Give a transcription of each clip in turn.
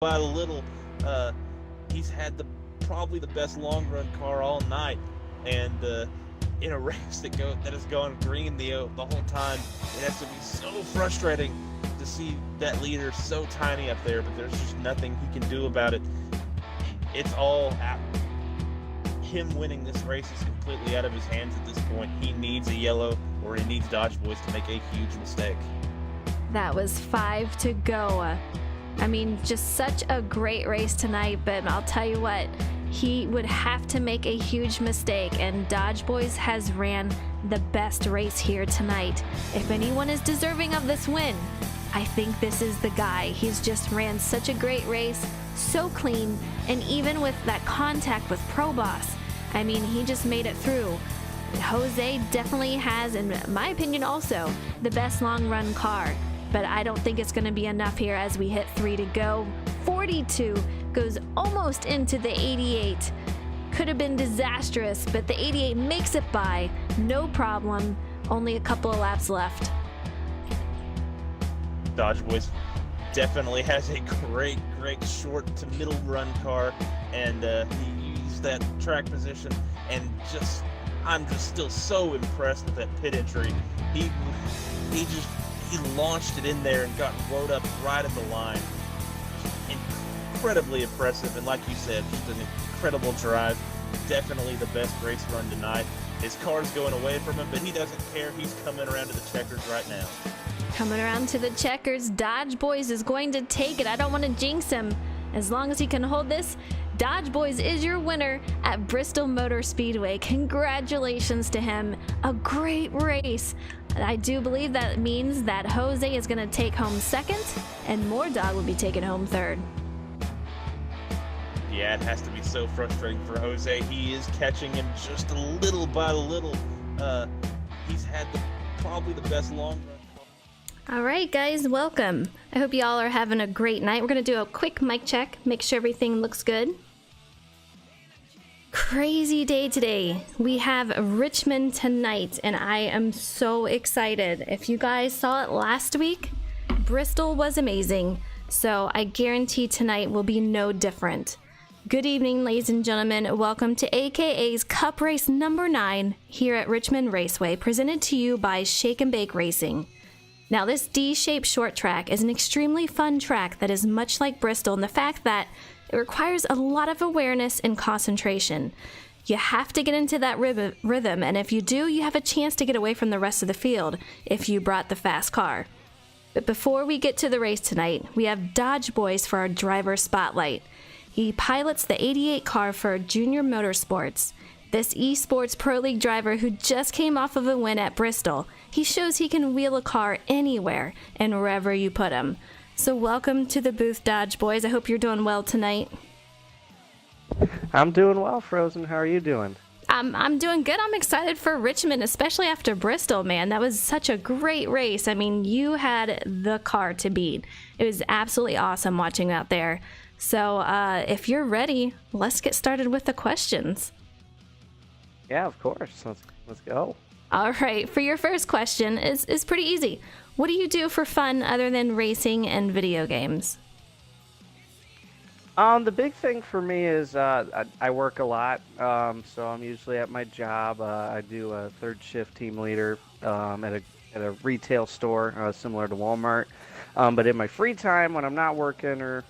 by a little. Uh, he's had probably the best long run car all night, and in a race that has gone green the whole time, it has to be so frustrating to see that leader so tiny up there. But there's just nothing he can do about it. It's all out. Him winning this race is completely out of his hands at this point. He needs a yellow, or he needs Dodge Boys to make a huge mistake. That was 5 to go. I mean, just such a great race tonight, but I'll tell you what, he would have to make a huge mistake, and Dodge Boys has ran the best race here tonight. If anyone is deserving of this win, I think this is the guy. He's just ran such a great race, so clean, and even with that contact with Pro Boss, I mean, he just made it through. Jose definitely has, in my opinion also, the best long run car. But I don't think it's going to be enough here as we hit 3 to go. 42 goes almost into the 88. Could have been disastrous, but the 88 makes it by. No problem. Only a couple of laps left. Dodge Boys definitely has a great short to middle run car, and he used that track position, and I'm just still so impressed with that pit entry. He launched it in there and got rode up right at the line. Incredibly impressive, and like you said, just an incredible drive. Definitely the best race run tonight. His car's going away from him, but he doesn't care. He's coming around to the checkers right now. Coming around to the checkers, Dodge Boys is going to take it. I don't want to jinx him. As long as he can hold this, Dodge Boys is your winner at Bristol Motor Speedway. Congratulations to him. A great race. I do believe that means that Jose is going to take home second, and Moordog will be taking home third. Yeah, it has to be so frustrating for Jose. He is catching him just a little by little. He's had probably the best long run. All right, guys, welcome. I hope you all are having a great night. We're going to do a quick mic check, make sure everything looks good. Crazy day today. We have Richmond tonight, and I am so excited. If you guys saw it last week, Bristol was amazing, so I guarantee tonight will be no different. Good evening, ladies and gentlemen. Welcome to AKA's Cup Race number 9 here at Richmond Raceway, presented to you by Shake and Bake Racing. Now, this D-shaped short track is an extremely fun track that is much like Bristol in the fact that it requires a lot of awareness and concentration. You have to get into that rhythm, and if you do, you have a chance to get away from the rest of the field if you brought the fast car. But before we get to the race tonight, we have Dodge Boys for our driver spotlight. He pilots the 88 car for Junior Motorsports. This eSports Pro League driver who just came off of a win at Bristol, he shows he can wheel a car anywhere and wherever you put him. So welcome to the booth, Dodge Boys. I hope you're doing well tonight. I'm doing well, Frozen. How are you doing? I'm doing good. I'm excited for Richmond, especially after Bristol, man. That was such a great race. I mean, you had the car to beat. It was absolutely awesome watching out there. So if you're ready, let's get started with the questions. Yeah, of course. Let's go. All right. For your first question, is pretty easy. What do you do for fun other than racing and video games? The big thing for me is I work a lot, so I'm usually at my job. I do a third shift team leader at a retail store similar to Walmart. But in my free time, when I'm not working or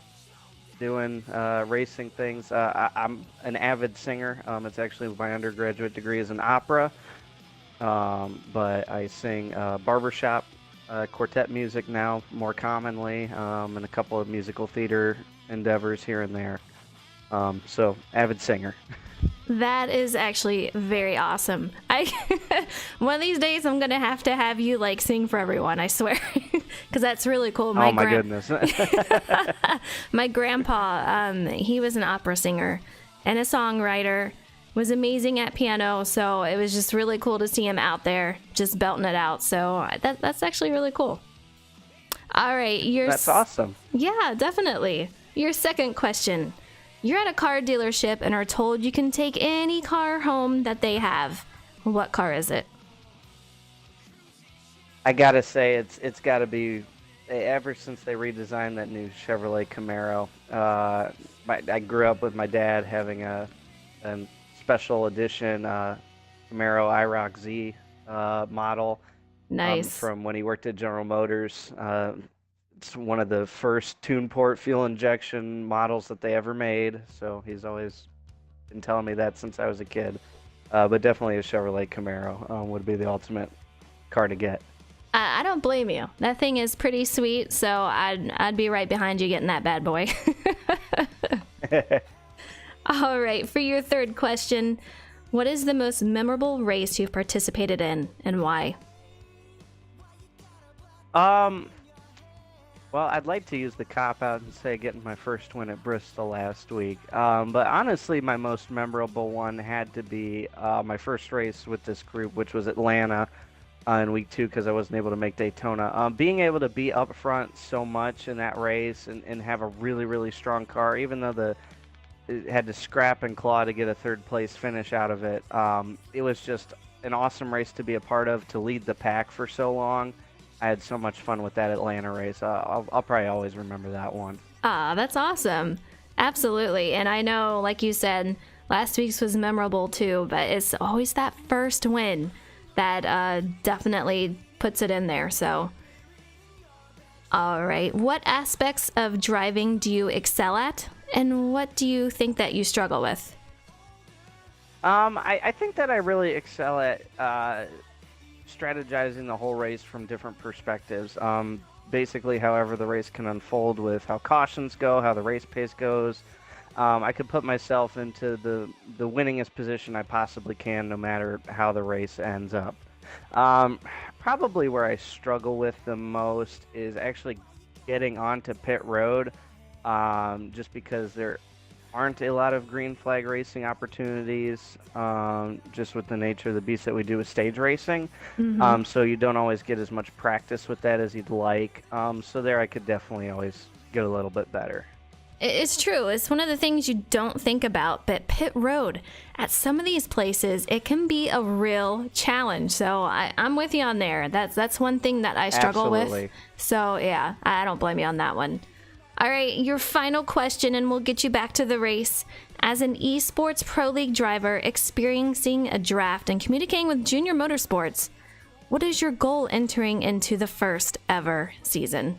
doing racing things, I'm an avid singer. It's actually my undergraduate degree is in opera, but I sing barbershop quartet music now more commonly, and a couple of musical theater endeavors here and there. So avid singer. That is actually very awesome. One of these days I'm gonna have to have you like sing for everyone, I swear, because that's really cool. Oh my goodness. My grandpa, he was an opera singer and a songwriter, was amazing at piano, so it was just really cool to see him out there just belting it out. So that's actually really cool. All right, that's awesome. Yeah, definitely. Your second question. You're at a car dealership and are told you can take any car home that they have. What car is it? I gotta say it's gotta be ever since they redesigned that new Chevrolet Camaro. I grew up with my dad having a special edition Camaro IROC Z model Nice. from when he worked at General Motors. It's one of the first tune port fuel injection models that they ever made, so he's always been telling me that since I was a kid. But definitely a Chevrolet Camaro would be the ultimate car to get. I don't blame you. That thing is pretty sweet, so I'd be right behind you getting that bad boy. All right, for your third question, what is the most memorable race you've participated in and why? Well, I'd like to use the cop-out and say getting my first win at Bristol last week. But honestly, my most memorable one had to be my first race with this group, which was Atlanta in week 2 because I wasn't able to make Daytona. Being able to be up front so much in that race and have a really, really strong car, even though it had to scrap and claw to get a third-place finish out of it, it was just an awesome race to be a part of, to lead the pack for so long. I had so much fun with that Atlanta race. I'll probably always remember that one. Ah, that's awesome. Absolutely. And I know, like you said, last week's was memorable too, but it's always that first win that definitely puts it in there. So, all right. What aspects of driving do you excel at? And what do you think that you struggle with? I think that I really excel at strategizing the whole race from different perspectives. Basically, however the race can unfold with how cautions go, how the race pace goes. I could put myself into the winningest position I possibly can, no matter how the race ends up. Probably where I struggle with the most is actually getting onto pit road, just because there aren't a lot of green flag racing opportunities, just with the nature of the beast that we do with stage racing. Mm-hmm. So you don't always get as much practice with that as you'd like. So there I could definitely always get a little bit better. It's true. It's one of the things you don't think about, but pit road at some of these places, it can be a real challenge. So I'm with you on there. That's one thing that I struggle Absolutely. with. So yeah, I don't blame you on that one. All right, your final question, and we'll get you back to the race. As an esports pro league driver experiencing a draft and communicating with Junior Motorsports, what is your goal entering into the first ever season?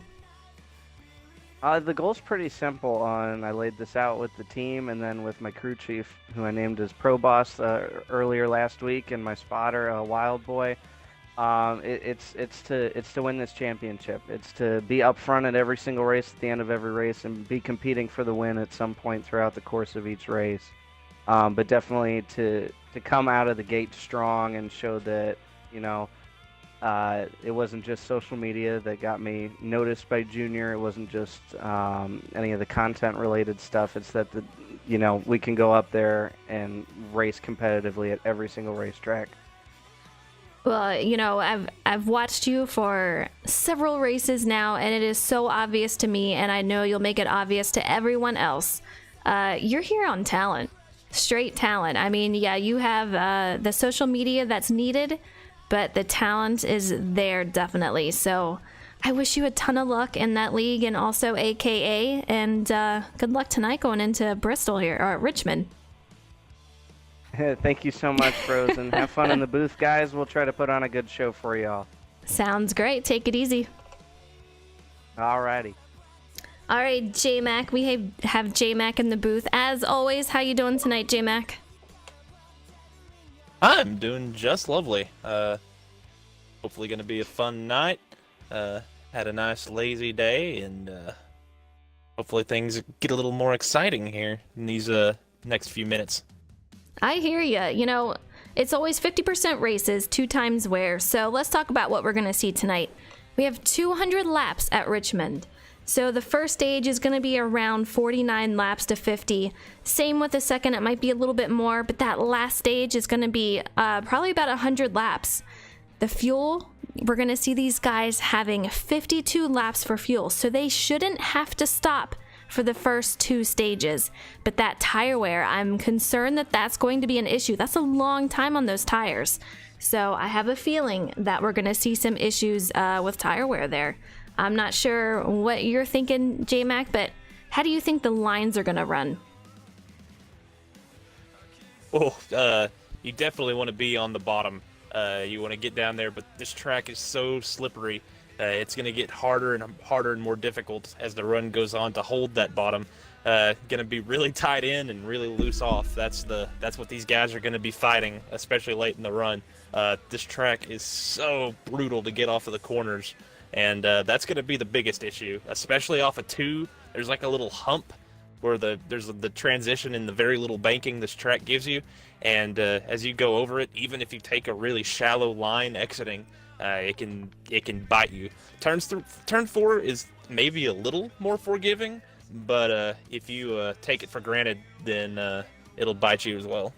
The goal's pretty simple, and I laid this out with the team and then with my crew chief, who I named as Pro Boss earlier last week, and my spotter, Wild Boy. It's to win this championship. It's to be up front at every single race, at the end of every race, and be competing for the win at some point throughout the course of each race. But definitely to come out of the gate strong and show that, it wasn't just social media that got me noticed by Junior. It wasn't just any of the content related stuff. It's that we can go up there and race competitively at every single racetrack. Well, I've watched you for several races now, and it is so obvious to me, and I know you'll make it obvious to everyone else. You're here on talent, straight talent. I mean, yeah, you have the social media that's needed, but the talent is there definitely. So I wish you a ton of luck in that league and also AKA, and good luck tonight going into Bristol here, or Richmond. Thank you so much, Frozen. Have fun in the booth, guys. We'll try to put on a good show for y'all. Sounds great. Take it easy. Alrighty. All right, J-Mac. We have J-Mac in the booth. As always, how you doing tonight, J-Mac? I'm doing just lovely. Hopefully going to be a fun night. Had a nice lazy day, and hopefully things get a little more exciting here in these next few minutes. I hear ya. It's always 50% races, 2 times wear. So let's talk about what we're going to see tonight. We have 200 laps at Richmond. So the first stage is going to be around 49 laps to 50. Same with the second, it might be a little bit more, but that last stage is going to be probably about 100 laps. The fuel, we're going to see these guys having 52 laps for fuel, so they shouldn't have to stop for the first 2 stages. But that tire wear, I'm concerned that that's going to be an issue. That's a long time on those tires. So I have a feeling that we're going to see some issues with tire wear there. I'm not sure what you're thinking, J-Mac, but how do you think the lines are going to run? Oh, you definitely want to be on the bottom. You want to get down there, but this track is so slippery. It's going to get harder and harder and more difficult as the run goes on to hold that bottom. Going to be really tied in and really loose off. That's what these guys are going to be fighting, especially late in the run. This track is so brutal to get off of the corners, and that's going to be the biggest issue, especially off of 2. There's like a little hump where there's the transition and the very little banking this track gives you, and as you go over it, even if you take a really shallow line exiting, it can bite you. Turn 4 is maybe a little more forgiving, but if you take it for granted, then it'll bite you as well.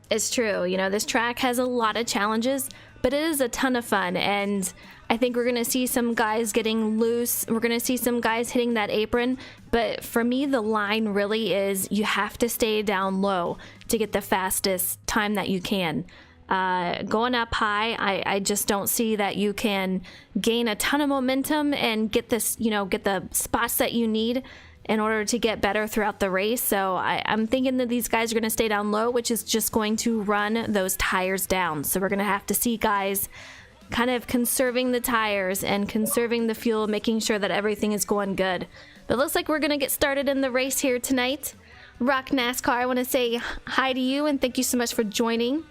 It's true. You know, this track has a lot of challenges, but it is a ton of fun, and I think we're going to see some guys getting loose. We're going to see some guys hitting that apron, but for me, the line really is you have to stay down low to get the fastest time that you can. Going up high, I just don't see that you can gain a ton of momentum and get this, get the spots that you need in order to get better throughout the race. So I'm thinking that these guys are going to stay down low, which is just going to run those tires down. So we're going to have to see guys kind of conserving the tires and conserving the fuel, making sure that everything is going good. But it looks like we're going to get started in the race here tonight. Rock NASCAR, I want to say hi to you and thank you so much for joining.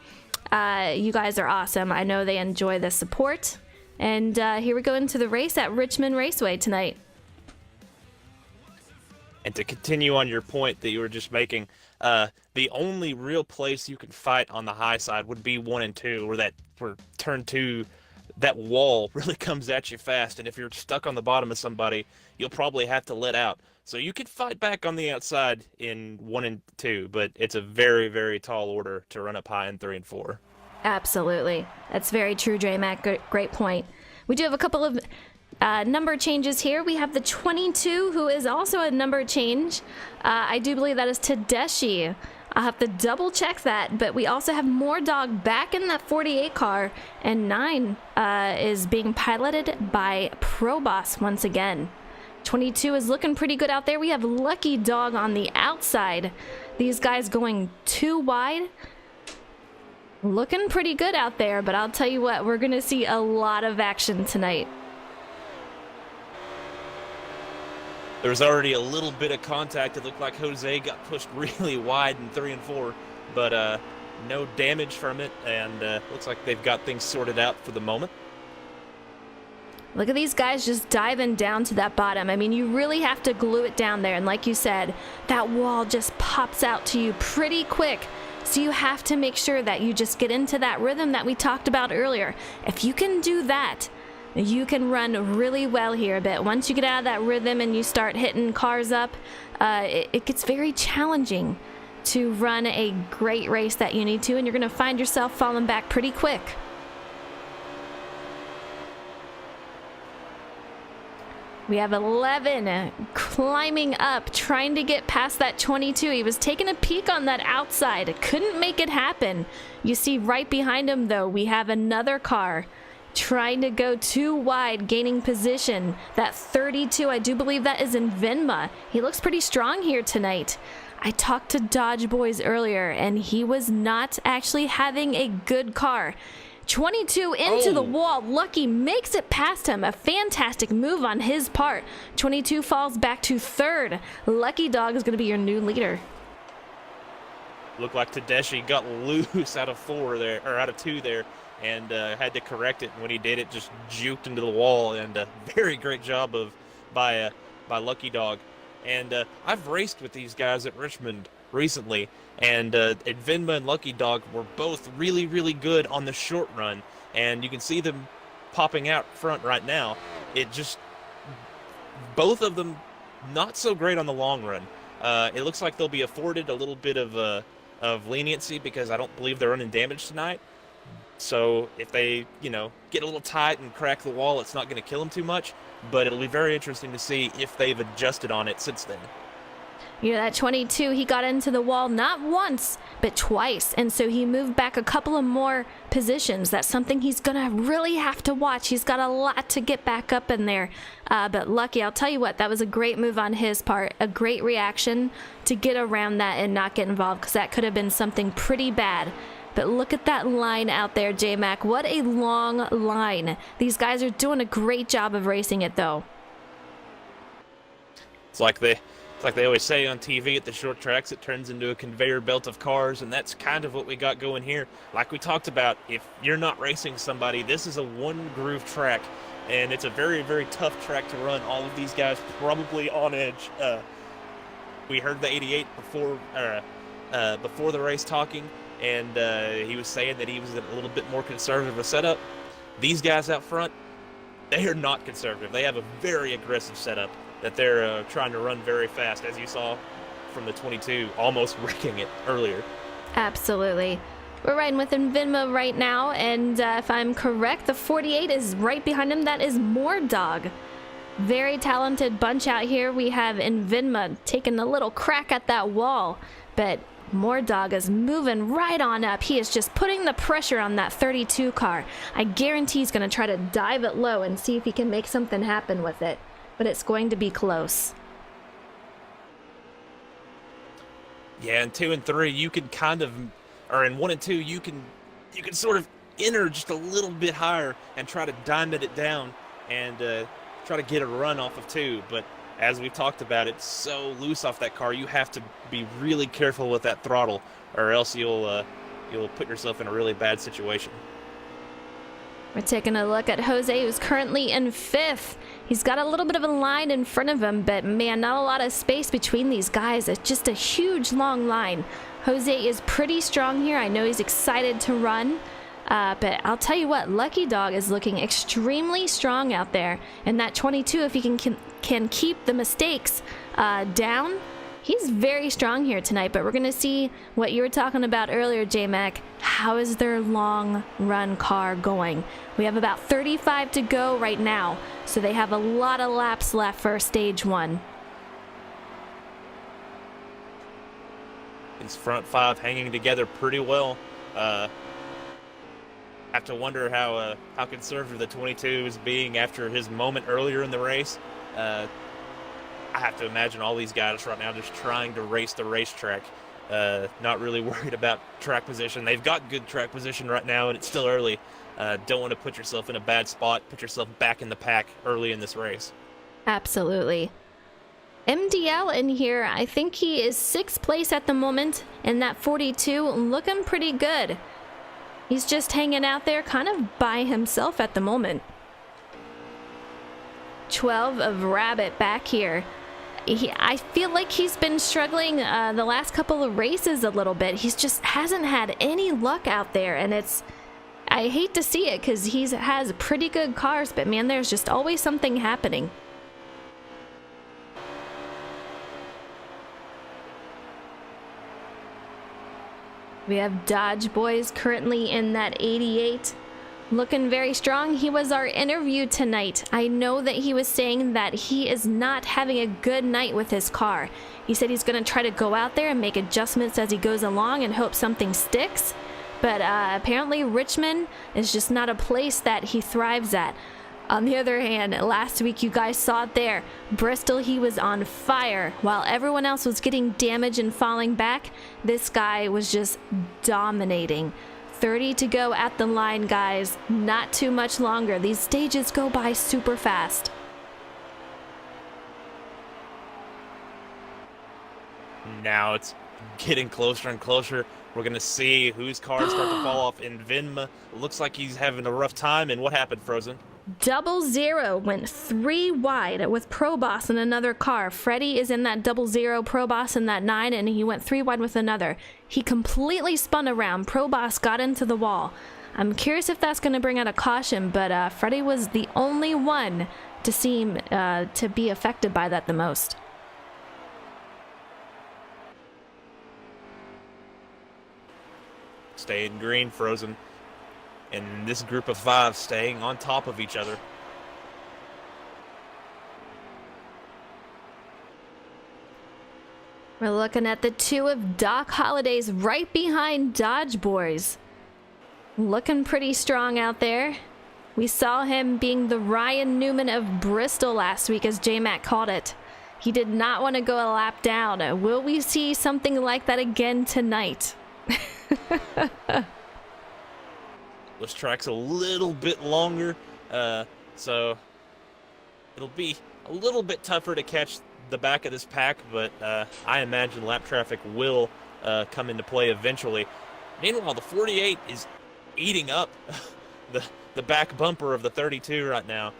You guys are awesome. I know they enjoy the support. And here we go into the race at Richmond Raceway tonight. And to continue on your point that you were just making, the only real place you can fight on the high side would be 1 and 2, where turn 2, that wall really comes at you fast. And if you're stuck on the bottom of somebody, you'll probably have to let out. So you can fight back on the outside in 1 and 2, but it's a very, very tall order to run up high in 3 and 4. Absolutely. That's very true, J-Mac. Great point. We do have a couple of number changes here. We have the 22, who is also a number change. I do believe that is Tedeschi. I'll have to double check that, but we also have more dog back in that 48 car, and 9 is being piloted by Pro Boss once again. 22 is looking pretty good out there. We have Lucky Dog on the outside. These guys going 2 wide. Looking pretty good out there, but I'll tell you what, we're going to see a lot of action tonight. There was already a little bit of contact. It looked like Jose got pushed really wide in 3 and 4, but no damage from it, and looks like they've got things sorted out for the moment. Look at these guys just diving down to that bottom. I mean, you really have to glue it down there, and like you said, that wall just pops out to you pretty quick. So you have to make sure that you just get into that rhythm that we talked about earlier. If you can do that, you can run really well here, but once you get out of that rhythm and you start hitting cars up, it gets very challenging to run a great race that you need to, and you're going to find yourself falling back pretty quick. We have 11 climbing up, trying to get past that 22. He was taking a peek on that outside. Couldn't make it happen. You see right behind him, though, we have another car trying to go 2 wide, gaining position. That 32, I do believe that is in Venma. He looks pretty strong here tonight. I talked to Dodge Boys earlier, and he was not actually having a good car. 22 into the wall. Lucky makes it past him. A fantastic move on his part. 22 falls back to 3rd. Lucky Dog is going to be your new leader. Looked like Tedeschi got loose out of 4 there, or out of 2 there, and had to correct it. And when he did, it just juked into the wall. And a very great job by Lucky Dog. And I've raced with these guys at Richmond recently, and Venma and Lucky Dog were both really, really good on the short run, and you can see them popping out front right now. It just, both of them not so great on the long run. It looks like they'll be afforded a little bit of leniency because I don't believe they're running damage tonight. So if they, get a little tight and crack the wall, it's not going to kill them too much, but it'll be very interesting to see if they've adjusted on it since then. You know, that 22, he got into the wall not once, but twice. And so he moved back a couple of more positions. That's something he's going to really have to watch. He's got a lot to get back up in there. But Lucky, I'll tell you what, that was a great move on his part. A great reaction to get around that and not get involved, because that could have been something pretty bad. But look at that line out there, J-Mac. What a long line. These guys are doing a great job of racing it, though. It's like they always say on TV at the short tracks, it turns into a conveyor belt of cars, and that's kind of what we got going here. Like we talked about, if you're not racing somebody, this is a one-groove track, and it's a very, very tough track to run. All of these guys probably on edge. We heard the 88 before the race talking, and he was saying that he was a little bit more conservative of a setup. These guys out front, they are not conservative. They have a very aggressive setup that they're trying to run very fast, as you saw from the 22, almost wrecking it earlier. Absolutely. We're riding with Vinma right now, and if I'm correct, the 48 is right behind him. That is Mordog. Very talented bunch out here. We have Vinma taking a little crack at that wall, but Mordog is moving right on up. He is just putting the pressure on that 32 car. I guarantee he's going to try to dive it low and see if he can make something happen with it. But it's going to be close. Yeah, in 2 and 3, you can kind of, or in 1 and 2, you can sort of enter just a little bit higher and try to diamond it down and try to get a run off of 2. But as we've talked about, it's so loose off that car, you have to be really careful with that throttle, or else you'll put yourself in a really bad situation. We're taking a look at Jose, who's currently in 5th. He's got a little bit of a line in front of him, but man, not a lot of space between these guys. It's just a huge, long line. Jose is pretty strong here. I know he's excited to run, but I'll tell you what, Lucky Dog is looking extremely strong out there. And that 22, if he can keep the mistakes down, he's very strong here tonight. But we're going to see what you were talking about earlier, J-Mac. How is their long run car going? We have about 35 to go right now, so they have a lot of laps left for stage 1. These front 5 hanging together pretty well. Have to wonder how conservative the 22 is being after his moment earlier in the race. I have to imagine all these guys right now just trying to race the racetrack, not really worried about track position. They've got good track position right now, and it's still early. Don't want to put yourself in a bad spot, put yourself back in the pack early in this race. Absolutely. MDL in here, I think he is 6th place at the moment, and that 42 looking pretty good. He's just hanging out there kind of by himself at the moment. 12 of Rabbit back here. I feel like he's been struggling the last couple of races a little bit. He's just hasn't had any luck out there, and I hate to see it because he has pretty good cars, but man, there's just always something happening. We have Dodge Boys currently in that 88. Looking very strong. He was our interview tonight. I know that he was saying that he is not having a good night with his car. He said he's going to try to go out there and make adjustments as he goes along and hope something sticks. But apparently Richmond is just not a place that he thrives at. On the other hand, last week you guys saw it there. Bristol, he was on fire. While everyone else was getting damaged and falling back, this guy was just dominating. 30 to go at the line, guys. Not too much longer. These stages go by super fast. Now it's getting closer and closer. We're going to see whose cars start to fall off. And Vinma looks like he's having a rough time. And what happened, Frozen? 00 went 3 wide with Pro Boss in another car. Freddie is in that 00, Pro Boss in that 9, and he went 3 wide with another. He completely spun around. Pro Boss got into the wall. I'm curious if that's going to bring out a caution, but Freddie was the only one to seem to be affected by that the most. Staying green, Frozen. And this group of 5 staying on top of each other. We're looking at the 2 of Doc Holliday's right behind Dodge Boys. Looking pretty strong out there. We saw him being the Ryan Newman of Bristol last week, as J-Mac called it. He did not want to go a lap down. Will we see something like that again tonight? This track's a little bit longer, so it'll be a little bit tougher to catch the back of this pack, but I imagine lap traffic will come into play eventually. Meanwhile, the 48 is eating up the back bumper of the 32 right now.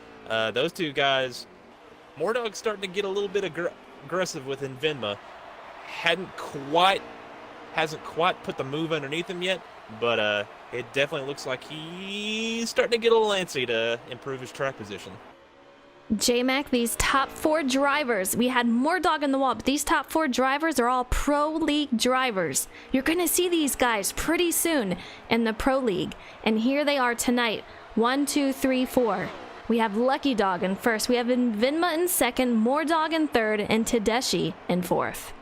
Those two guys, Mordog's starting to get a little bit aggressive with Invenma. Hasn't quite put the move underneath him yet, but it definitely looks like he's starting to get a little antsy to improve his track position. J-Mac, these top 4 drivers, we had more dog in the wall, but these top 4 drivers are all Pro League drivers. You're going to see these guys pretty soon in the Pro League. And here they are tonight. 1, 2, 3, 4. We have Lucky Dog in first. We have Invenma in second, More Dog in third, and Tedeschi in fourth.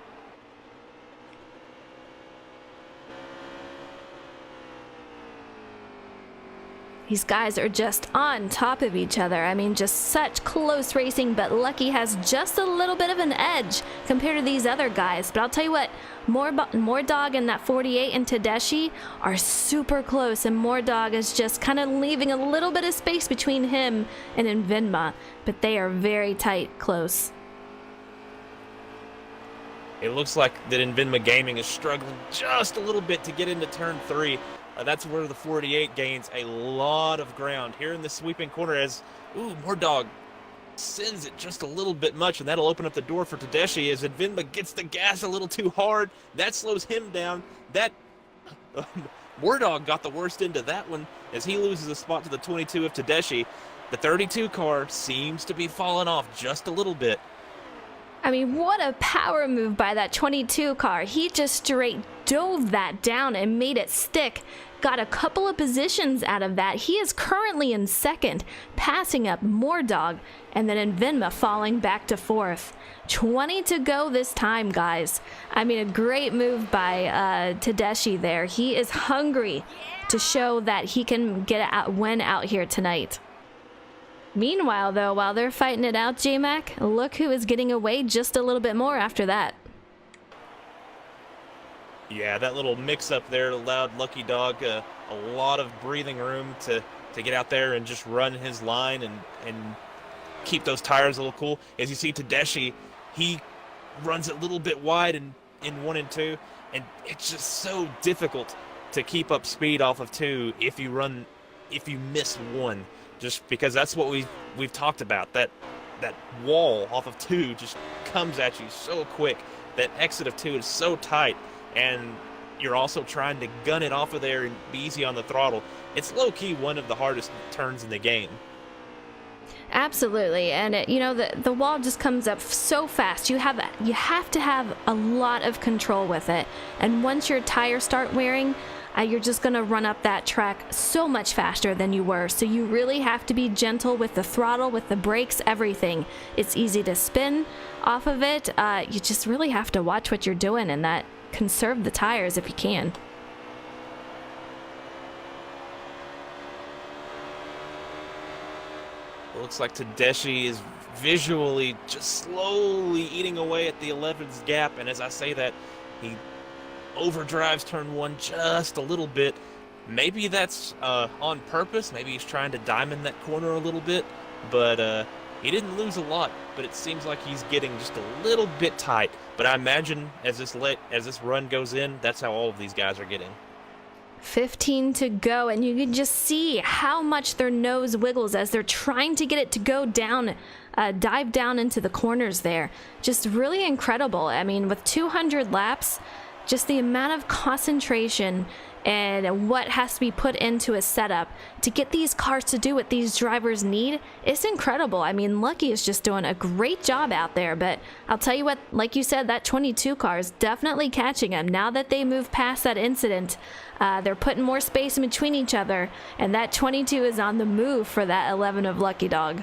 These guys are just on top of each other. I mean, just such close racing, but Lucky has just a little bit of an edge compared to these other guys. But I'll tell you what, More Dog and that 48 and Tedeschi are super close, and More Dog is just kind of leaving a little bit of space between him and Invenma, but they are very tight close. It looks like that Invenma Gaming is struggling just a little bit to get into turn 3. That's where the 48 gains a lot of ground. Here in the sweeping corner as, Mordog sends it just a little bit much, and that'll open up the door for Tedeschi as Invenma gets the gas a little too hard. That slows him down. Mordog got the worst end of that one as he loses a spot to the 22 of Tedeschi. The 32 car seems to be falling off just a little bit. I mean, what a power move by that 22 car. He just straight dove that down and made it stick. Got a couple of positions out of that. He is currently in second, passing up Mordog, and then Invenma falling back to fourth. 20 to go this time, guys. I mean, a great move by Tedeschi there. He is hungry to show that he can get a win out here tonight. Meanwhile, though, while they're fighting it out, J-Mac, look who is getting away just a little bit more after that. Yeah, that little mix-up there allowed Lucky Dog a lot of breathing room to get out there and just run his line and keep those tires a little cool. As you see Tedeschi, he runs it a little bit wide in 1 and 2, and it's just so difficult to keep up speed off of 2 if you miss 1. Just because that's what we've talked about. That wall off of 2 just comes at you so quick. That exit of 2 is so tight, and you're also trying to gun it off of there and be easy on the throttle. It's low-key one of the hardest turns in the game. Absolutely, and the wall just comes up so fast. You have to have a lot of control with it, and once your tires start wearing, you're just going to run up that track so much faster than you were. So you really have to be gentle with the throttle, with the brakes, everything. It's easy to spin off of it. You just really have to watch what you're doing and that conserve the tires if you can. It looks like Tedeschi is visually just slowly eating away at the 11's gap. And as I say that, he overdrives turn 1 just a little bit. Maybe that's on purpose. Maybe he's trying to diamond that corner a little bit, but he didn't lose a lot. But it seems like he's getting just a little bit tight. But I imagine as this run goes in, that's how all of these guys are getting. 15 to go, and you can just see how much their nose wiggles as they're trying to get it to go down, dive down into the corners there. Just really incredible. I mean, with 200 laps, just the amount of concentration and what has to be put into a setup to get these cars to do what these drivers need, it's incredible. I mean, Lucky is just doing a great job out there, but I'll tell you what, like you said, that 22 car is definitely catching him. Now that they move past that incident, they're putting more space in between each other, and that 22 is on the move for that 11 of Lucky Dog.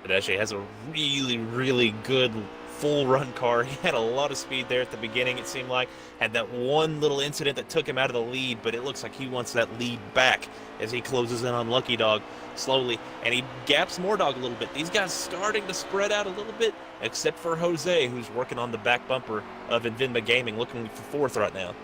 It actually has a really, really good full run car. He had a lot of speed there at the beginning, it seemed like. Had that one little incident that took him out of the lead, but it looks like he wants that lead back as he closes in on Lucky Dog slowly. And he gaps Mordog a little bit. These guys starting to spread out a little bit, except for Jose, who's working on the back bumper of Invinma Gaming, looking for fourth right now.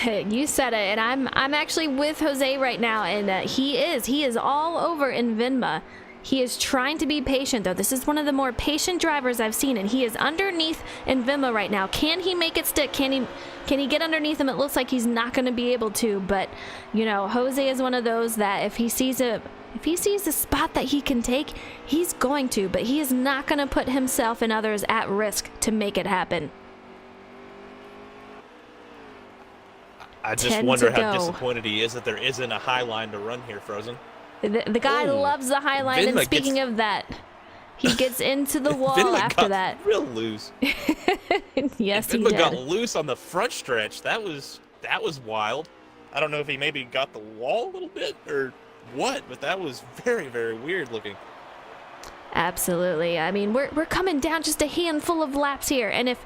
You said it, and I'm actually with Jose right now, and he is all over Invinma. He is trying to be patient, though. This is one of the more patient drivers I've seen, and he is underneath Invinma right now. Can he make it stick? Can he get underneath him? It looks like he's not going to be able to, but you know, Jose is one of those that if he sees a spot that he can take, he's going to, but he is not going to put himself and others at risk to make it happen. I just wonder how disappointed he is that there isn't a high line to run here, Frozen. The guy loves the high line, and speaking of that, he gets into the wall after that. Real loose. Yes, he did. got loose on the front stretch. That was wild. I don't know if he maybe got the wall a little bit or what, but that was very, very weird looking. Absolutely. I mean, we're coming down just a handful of laps here, and if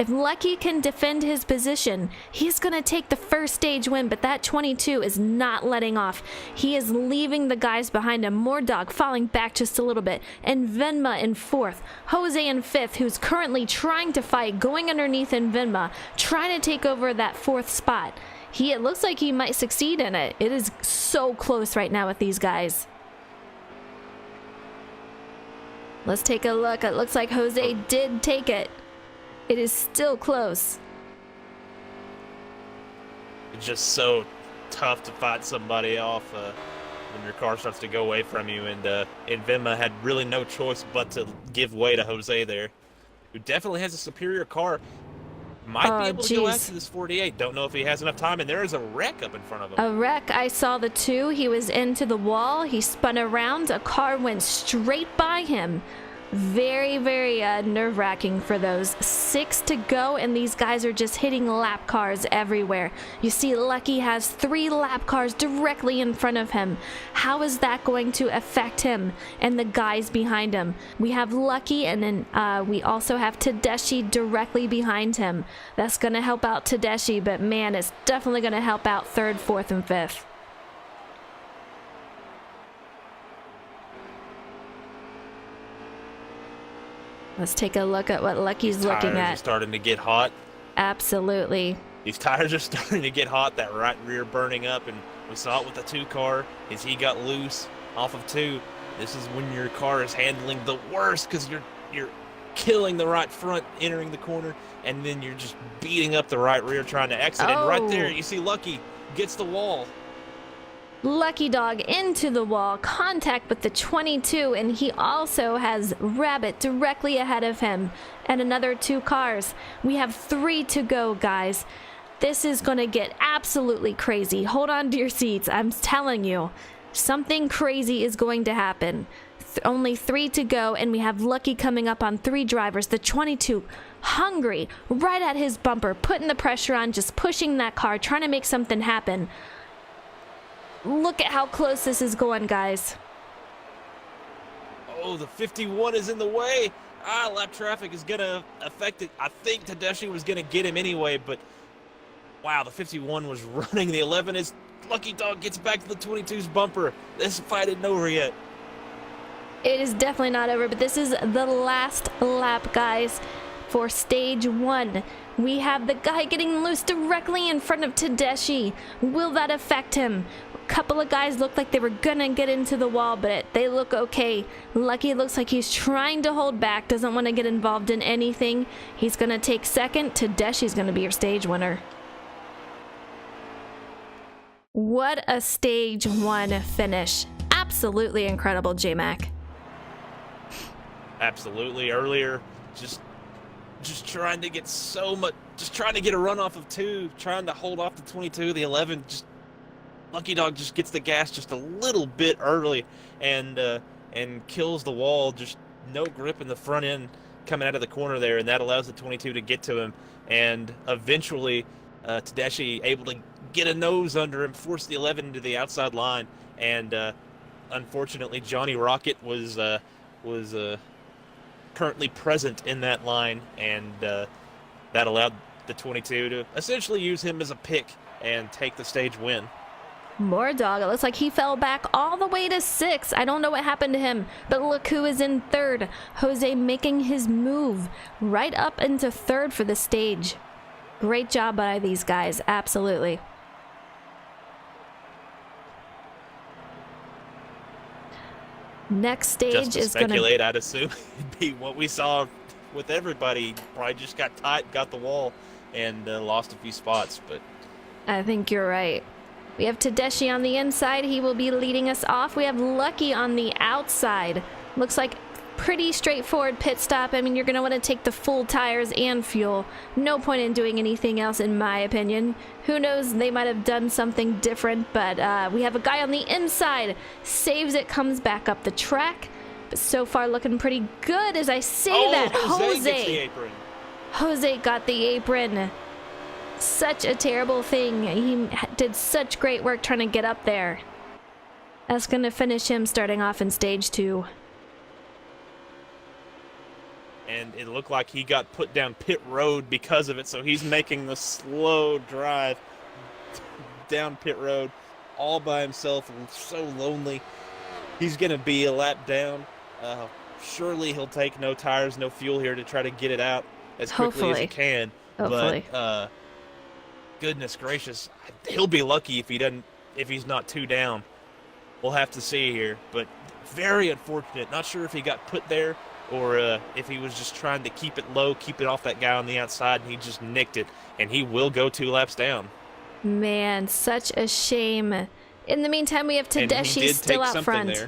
Lucky can defend his position, he's going to take the first stage win, but that 22 is not letting off. He is leaving the guys behind him. Mordog falling back just a little bit, and Venma in fourth. Jose in fifth, who's currently trying to fight, going underneath Venma, trying to take over that fourth spot. It looks like he might succeed in it. It is so close right now with these guys. Let's take a look. It looks like Jose did take it. It is still close. It's just so tough to fight somebody off when your car starts to go away from you. And Venma had really no choice but to give way to Jose there, who definitely has a superior car. Might be able to go after this 48. Don't know if he has enough time. And there is a wreck up in front of him. A wreck. I saw the two. He was into the wall. He spun around. A car went straight by him. Very, very nerve-wracking for those. 6 to go, and these guys are just hitting lap cars everywhere. You see Lucky has 3 lap cars directly in front of him. How is that going to affect him and the guys behind him? We have Lucky, and then we also have Tedeschi directly behind him. That's going to help out Tedeschi, but man, it's definitely going to help out 3rd, 4th, and 5th. Let's take a look at what Lucky's looking at. These tires are starting to get hot. Absolutely. These tires are starting to get hot. That right rear burning up, and we saw it with the 2 car as he got loose off of 2. This is when your car is handling the worst because you're killing the right front entering the corner, and then you're just beating up the right rear trying to exit. And right there, you see Lucky gets the wall. Lucky Dog into the wall, contact with the 22, and he also has Rabbit directly ahead of him and another 2 cars. We have 3 to go, guys. This is going to get absolutely crazy. Hold on to your seats. I'm telling you, something crazy is going to happen. Only 3 to go, and we have Lucky coming up on 3 drivers. The 22, hungry, right at his bumper, putting the pressure on, just pushing that car, trying to make something happen. Look at how close this is going, guys. Oh, the 51 is in the way. Lap traffic is going to affect it. I think Tedeschi was going to get him anyway, but wow, the 51 was running. The 11 is Lucky Dog gets back to the 22's bumper. This fight isn't over yet. It is definitely not over, but this is the last lap, guys, for stage 1. We have the guy getting loose directly in front of Tedeschi. Will that affect him? A couple of guys look like they were gonna get into the wall, but they look okay. Lucky looks like he's trying to hold back, doesn't want to get involved in anything. He's gonna take second. Tedeschi's gonna be your stage winner. What a stage 1 finish. Absolutely incredible, J-Mac. Absolutely. Earlier, just trying to get so much, just trying to get a run off of 2, trying to hold off the 22, the 11, just Lucky Dog just gets the gas just a little bit early and kills the wall. Just no grip in the front end coming out of the corner there, and that allows the 22 to get to him. And eventually, Tedeschi able to get a nose under him, force the 11 into the outside line, and unfortunately, Johnny Rocket was currently present in that line, and that allowed the 22 to essentially use him as a pick and take the stage win. More dog. It looks like he fell back all the way to 6. I don't know what happened to him, but look who is in 3rd. Jose making his move right up into 3rd for the stage. Great job by these guys. Absolutely. Next stage just to is going to speculate, I'd assume it'd be what we saw with everybody. Probably just got tight, got the wall, and lost a few spots. But I think you're right. We have Tedeschi on the inside. He will be leading us off. We have Lucky on the outside. Looks like pretty straightforward pit stop. I mean, you're going to want to take the full tires and fuel. No point in doing anything else, in my opinion. Who knows? They might have done something different, but we have a guy on the inside. Saves it, comes back up the track. But so far looking pretty good as I say that. Jose gets the apron. Jose got the apron. Such a terrible thing. He did such great work trying to get up there. That's going to finish him starting off in stage 2. And it looked like he got put down pit road because of it, so he's making the slow drive down pit road all by himself, and so lonely. He's going to be a lap down. Surely he'll take no tires, no fuel here to try to get it out as quickly as he can. Hopefully. But goodness gracious, he'll be lucky if he's not 2 down. We'll have to see here, but very unfortunate. Not sure if he got put there or if he was just trying to keep it low, keep it off that guy on the outside, and he just nicked it, and he will go 2 laps down. Man, such a shame. In the meantime, we have Tedeschi still out front.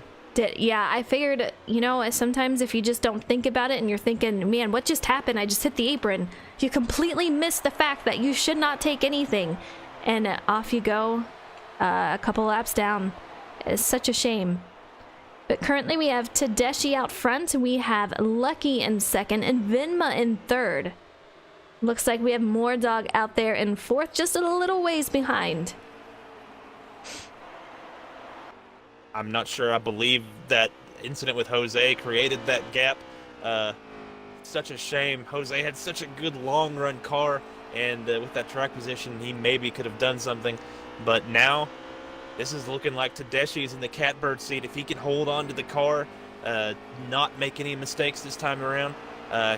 Yeah, I figured, you know, sometimes if you just don't think about it and you're thinking, man, what just happened? I just hit the apron. You completely miss the fact that you should not take anything. And off you go, a couple laps down. It's such a shame. But currently we have Tedeschi out front. We have Lucky in 2nd and Vinma in 3rd. Looks like we have more dog out there in 4th, just a little ways behind. I'm not sure. I believe that incident with Jose created that gap. Such a shame. Jose had such a good long-run car, and with that track position, he maybe could have done something. But now, this is looking like Tedeschi's in the catbird seat. If he can hold on to the car, not make any mistakes this time around,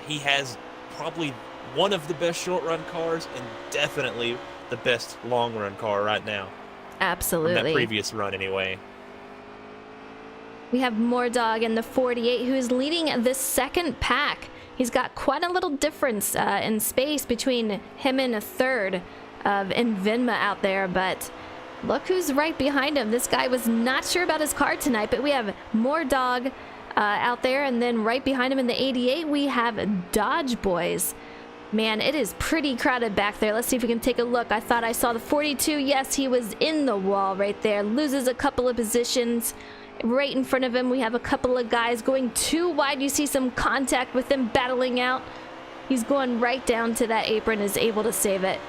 he has probably one of the best short-run cars and definitely the best long-run car right now. Absolutely. From that previous run, anyway. We have Mordog in the 48, who is leading the 2nd pack. He's got quite a little difference in space between him and a 3rd of Vinma out there, but look who's right behind him. This guy was not sure about his car tonight, but we have Mordog out there, and then right behind him in the 88, we have Dodge Boys. Man, it is pretty crowded back there. Let's see if we can take a look. I thought I saw the 42. Yes, he was in the wall right there. Loses a couple of positions. Right in front of him, we have a couple of guys going too wide. You see some contact with them battling out. He's going right down to that apron, is able to save it.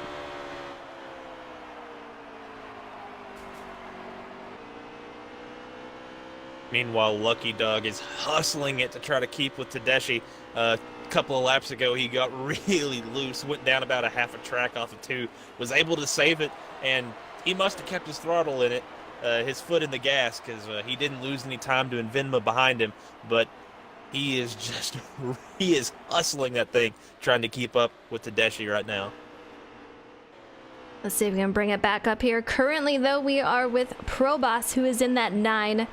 Meanwhile, Lucky Dog is hustling it to try to keep with Tedeschi. A couple of laps ago, he got really loose, went down about a half a track off of 2, was able to save it, and he must have kept his throttle in it. His foot in the gas, because he didn't lose any time to Vinma behind him, but he is hustling that thing, trying to keep up with Tedeschi right now. Let's see if we can bring it back up here. Currently, though, we are with Probos, who is in that 9.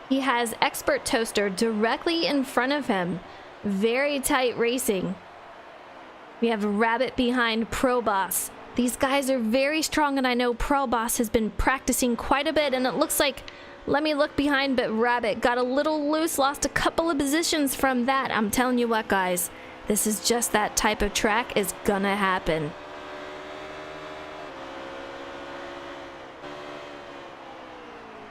He has Expert Toaster directly in front of him. Very tight racing. We have Rabbit behind Probos. These guys are very strong, and I know Probos has been practicing quite a bit, and it looks like, let me look behind, but Rabbit got a little loose, lost a couple of positions from that. I'm telling you what, guys, this is just that type of track is gonna happen.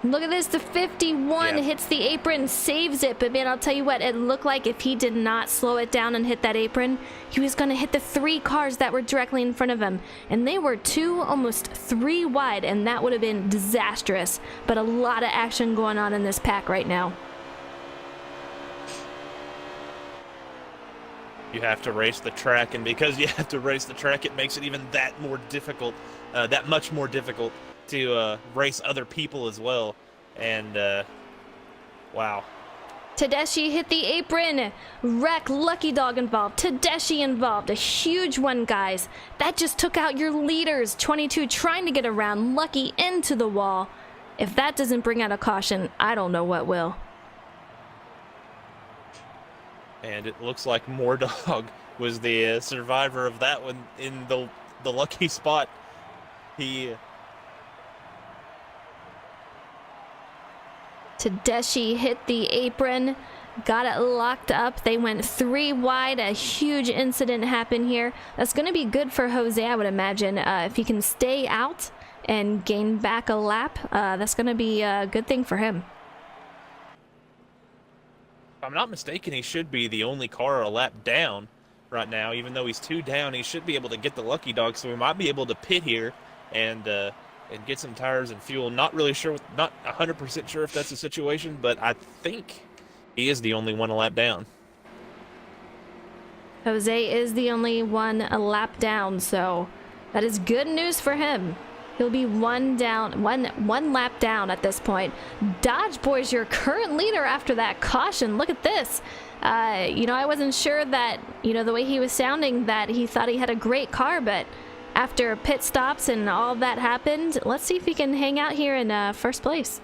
Look at this, the 51 hits the apron, saves it, but man, I'll tell you what, it looked like if he did not slow it down and hit that apron, he was going to hit the 3 cars that were directly in front of him, and they were 2, almost 3 wide, and that would have been disastrous, but a lot of action going on in this pack right now. You have to race the track, and because you have to race the track, it makes it even that more difficult, that much more difficult to race other people as well. And wow. Tedeschi hit the apron. Wreck, Lucky Dog involved. Tedeschi involved. A huge one, guys. That just took out your leaders. 22 trying to get around. Lucky into the wall. If that doesn't bring out a caution, I don't know what will. And it looks like Moordog was the survivor of that one in the lucky spot. Tedeschi hit the apron, got it locked up. They went 3 wide. A huge incident happened here. That's going to be good for Jose, I would imagine. If he can stay out and gain back a lap, that's going to be a good thing for him. If I'm not mistaken, he should be the only car a lap down right now. Even though he's 2 down, he should be able to get the lucky dog, so we might be able to pit here and get some tires and fuel. Not really sure, not 100% sure if that's the situation, but I think he is the only one a lap down. Jose is the only one a lap down, so that is good news for him. He'll be one lap down at this point. Dodge Boys, your current leader after that caution. Look at this. I wasn't sure that, the way he was sounding, that he thought he had a great car, but after pit stops and all that happened, let's see if he can hang out here in first place.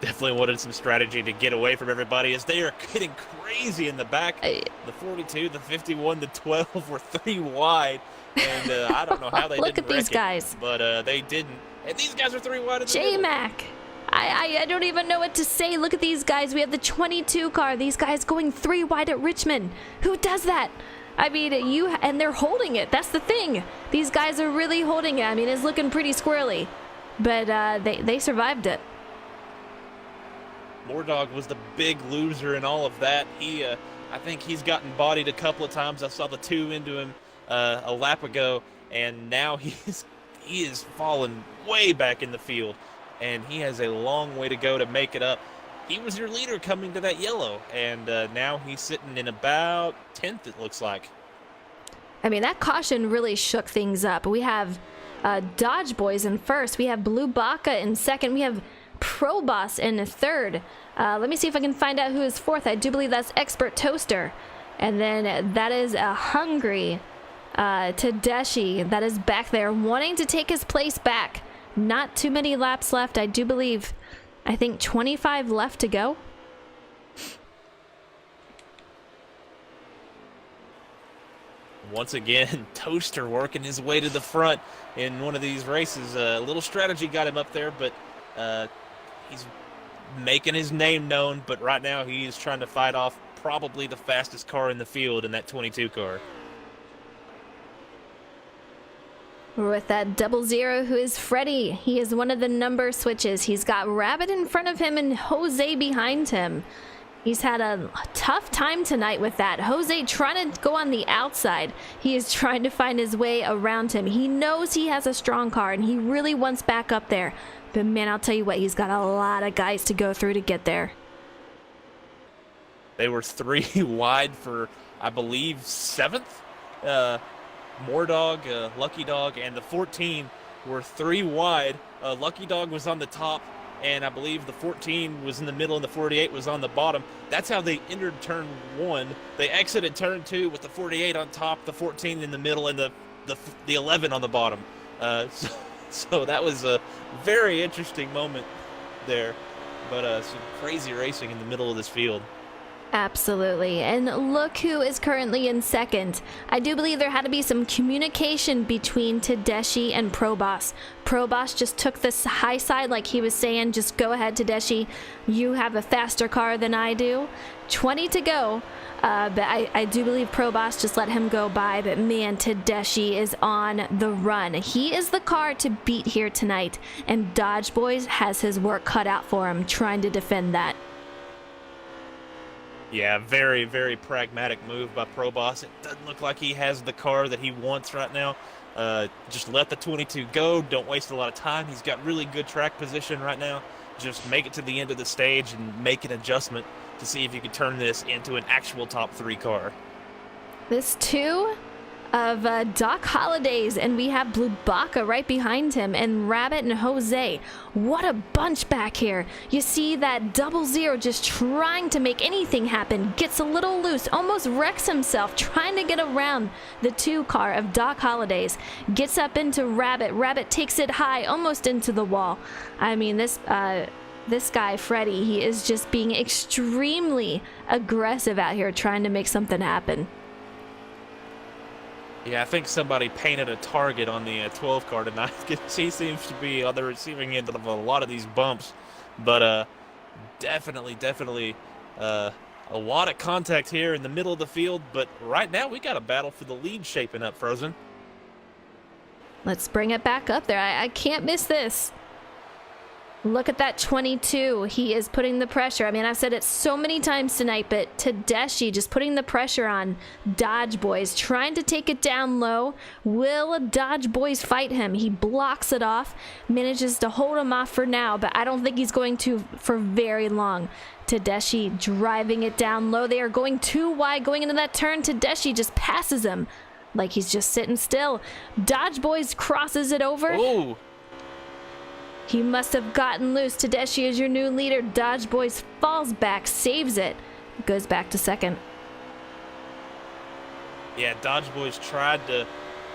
Definitely wanted some strategy to get away from everybody as they are getting crazy in the back. The 42, the 51, the 12 were 3 wide. And I don't know how they Look didn't at these guys. But they didn't. And these guys are 3 wide in the middle. J-Mac. I don't even know what to say. Look at these guys. We have the 22 car. These guys going 3 wide at Richmond. Who does that? I mean, and they're holding it. That's the thing. These guys are really holding it. I mean, it's looking pretty squirrely. But they survived it. Moordog was the big loser in all of that. I think he's gotten bodied a couple of times. I saw the 2 into him a lap ago, and now he is fallen way back in the field, and he has a long way to go to make it up. He was your leader coming to that yellow, and now he's sitting in about 10th, it looks like. I mean, that caution really shook things up. We have Dodge Boys in first. We have Blue Baca in second. We have Pro Boss in third. Let me see if I can find out who is fourth. I do believe that's Expert Toaster. And then that is a Hungry Tedeschi that is back there wanting to take his place back. Not too many laps left. I do believe, I think 25 left to go. Once again, Toaster working his way to the front in one of these races. A little strategy got him up there, but he's making his name known. But right now he is trying to fight off probably the fastest car in the field in that 22 car. With that 00, who is Freddy. He is one of the number switches. He's got Rabbit in front of him and Jose behind him. He's had a tough time tonight with that. Jose trying to go on the outside. He is trying to find his way around him. He knows he has a strong car and he really wants back up there. But man, I'll tell you what, he's got a lot of guys to go through to get there. They were 3 wide for, I believe, 7th. Moordog, Lucky Dog, and the 14 were 3 wide. Lucky Dog was on the top, and I believe the 14 was in the middle, and the 48 was on the bottom. That's how they entered turn 1. They exited turn 2 with the 48 on top, the 14 in the middle, and the 11 on the bottom. So that was a very interesting moment there. But some crazy racing in the middle of this field. Absolutely. And look who is currently in second. I do believe there had to be some communication between Tedeschi and Proboss. Proboss just took this high side like he was saying, just go ahead, Tedeschi. You have a faster car than I do. 20 to go. But I do believe Proboss just let him go by. But man, Tedeschi is on the run. He is the car to beat here tonight. And Dodge Boys has his work cut out for him trying to defend that. Yeah, very, very pragmatic move by Proboss. It doesn't look like he has the car that he wants right now. Just let the 22 go. Don't waste a lot of time. He's got really good track position right now. just make it to the end of the stage and make an adjustment to see if you could turn this into an actual top 3 car. This 2 of Doc Holliday's, and we have Blue Baca right behind him, and Rabbit and Jose. What a bunch back here. You see that 00 just trying to make anything happen, gets a little loose, almost wrecks himself trying to get around the 2 car of Doc Holliday's, gets up into Rabbit. Rabbit takes it high, almost into the wall. I mean, this guy, Freddie, he is just being extremely aggressive out here trying to make something happen. Yeah, I think somebody painted a target on the 12 car tonight. He seems to be on the receiving end of a lot of these bumps. But definitely a lot of contact here in the middle of the field. But right now we got a battle for the lead shaping up, Frozen. Let's bring it back up there. I can't miss this. Look at that 22. He is putting the pressure. I mean, I've said it so many times tonight, but Tedeschi just putting the pressure on Dodge Boys, trying to take it down low. Will Dodge Boys fight him? He blocks it off, manages to hold him off for now, but I don't think he's going to for very long. Tedeschi driving it down low. They are going too wide going into that turn. Tedeschi just passes him like he's just sitting still. Dodge Boys crosses it over. Oh! He must have gotten loose. Tedeschi is your new leader. Dodge Boys falls back, saves it, goes back to second. Yeah, Dodge Boys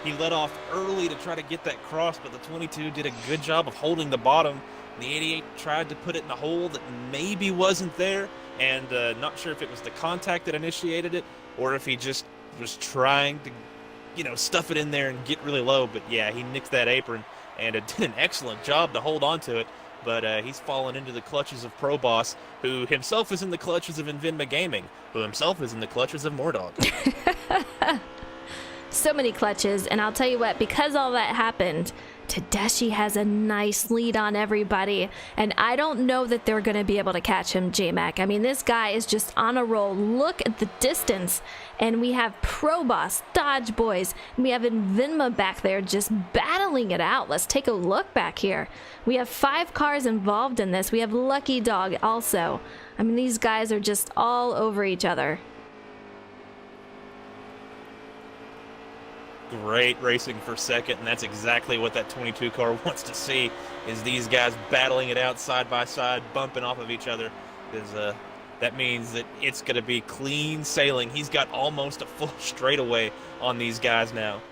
he let off early to try to get that cross, but the 22 did a good job of holding the bottom. The 88 tried to put it in a hole that maybe wasn't there, and not sure if it was the contact that initiated it or if he just was trying to, stuff it in there and get really low. But yeah, he nicked that apron. And it did an excellent job to hold on to it, but he's fallen into the clutches of Pro Boss, who himself is in the clutches of Invinma Gaming, who himself is in the clutches of Mordog. So many clutches, and I'll tell you what, because all that happened, Tedeschi has a nice lead on everybody, and I don't know that they're going to be able to catch him, J-Mac. I mean, this guy is just on a roll. Look at the distance, and we have Pro Boss, Dodge Boys, and we have Invinma back there just battling it out. Let's take a look back here. We have 5 cars involved in this. We have Lucky Dog also. I mean, these guys are just all over each other. Great racing for second, and that's exactly what that 22 car wants to see, is these guys battling it out side by side, bumping off of each other, because that means that it's going to be clean sailing. He's got almost a full straightaway on these guys now.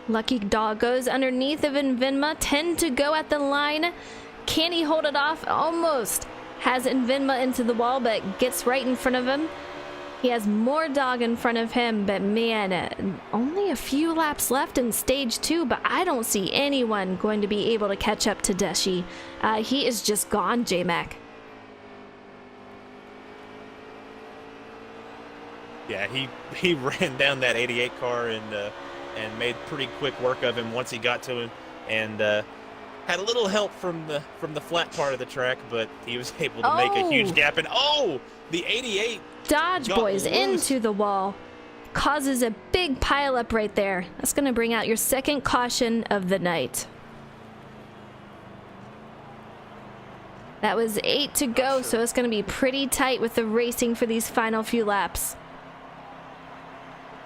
Lucky Dog goes underneath of Invinma, 10 to go at the line. Can he hold it off? Almost has Invinma into the wall, but gets right in front of him. He has more dog in front of him, but man, only a few laps left in stage 2, but I don't see anyone going to be able to catch up to Tedeschi. He is just gone, J-Mac. Yeah, he ran down that 88 car and made pretty quick work of him once he got to him, and had a little help from the flat part of the track, but he was able to make a huge gap. And the 88 Dodge Boys into the wall, causes a big pile up right there. That's going to bring out your second caution of the night. That was 8 to go, so it's going to be pretty tight with the racing for these final few laps.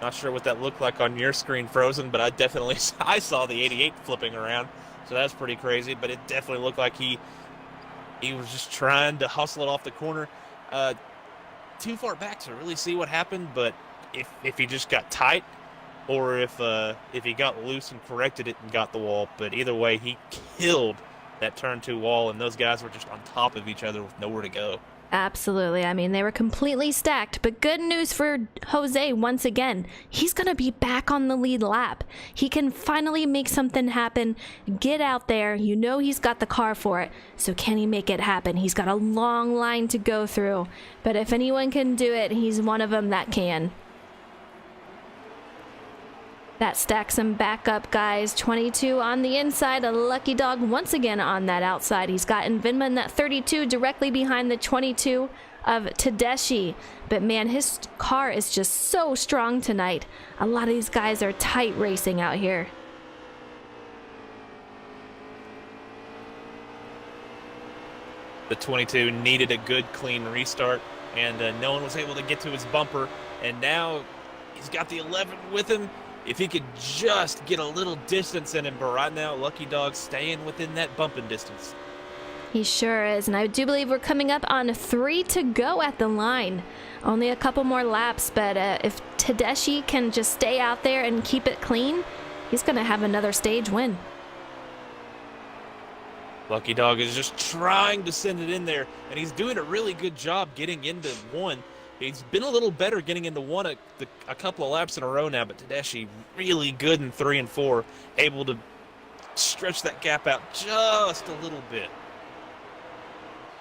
Not sure what that looked like on your screen, Frozen, but I saw the 88 flipping around, so that's pretty crazy. But it definitely looked like he was just trying to hustle it off the corner. Too far back to really see what happened, but if he just got tight, or if he got loose and corrected it and got the wall, but either way, he killed that turn 2 wall, and those guys were just on top of each other with nowhere to go. Absolutely. I mean, they were completely stacked, but good news for Jose once again. He's going to be back on the lead lap. He can finally make something happen, get out there. You know he's got the car for it, so can he make it happen? He's got a long line to go through, but if anyone can do it, he's one of them that can. That stacks him back up, guys. 22 on the inside. A Lucky Dog once again on that outside. He's got Invinma in that 32 directly behind the 22 of Tedeschi. But man, his car is just so strong tonight. A lot of these guys are tight racing out here. The 22 needed a good, clean restart, and no one was able to get to his bumper. And now he's got the 11 with him. If he could just get a little distance in him, but right now, Lucky Dog's staying within that bumping distance. He sure is, and I do believe we're coming up on 3 to go at the line. Only a couple more laps, but if Tedeschi can just stay out there and keep it clean, he's going to have another stage win. Lucky Dog is just trying to send it in there, and he's doing a really good job getting into one. He's been a little better getting into one a couple of laps in a row now, but Tedeschi really good in 3 and 4, able to stretch that gap out just a little bit.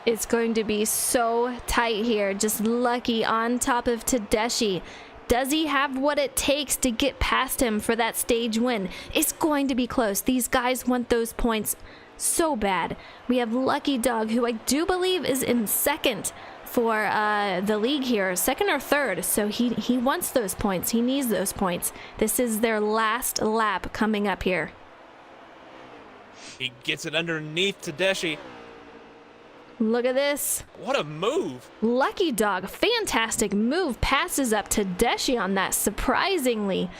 It's going to be so tight here. Just Lucky on top of Tedeschi. Does he have what it takes to get past him for that stage win? It's going to be close. These guys want those points so bad. We have Lucky Dog, who I do believe is in second for the league here, second or third. So he wants those points. He needs those points. This is their last lap coming up here. He gets it underneath Tedeschi. Look at this. What a move. Lucky Dog, fantastic move. Passes up Tedeschi on that, surprisingly.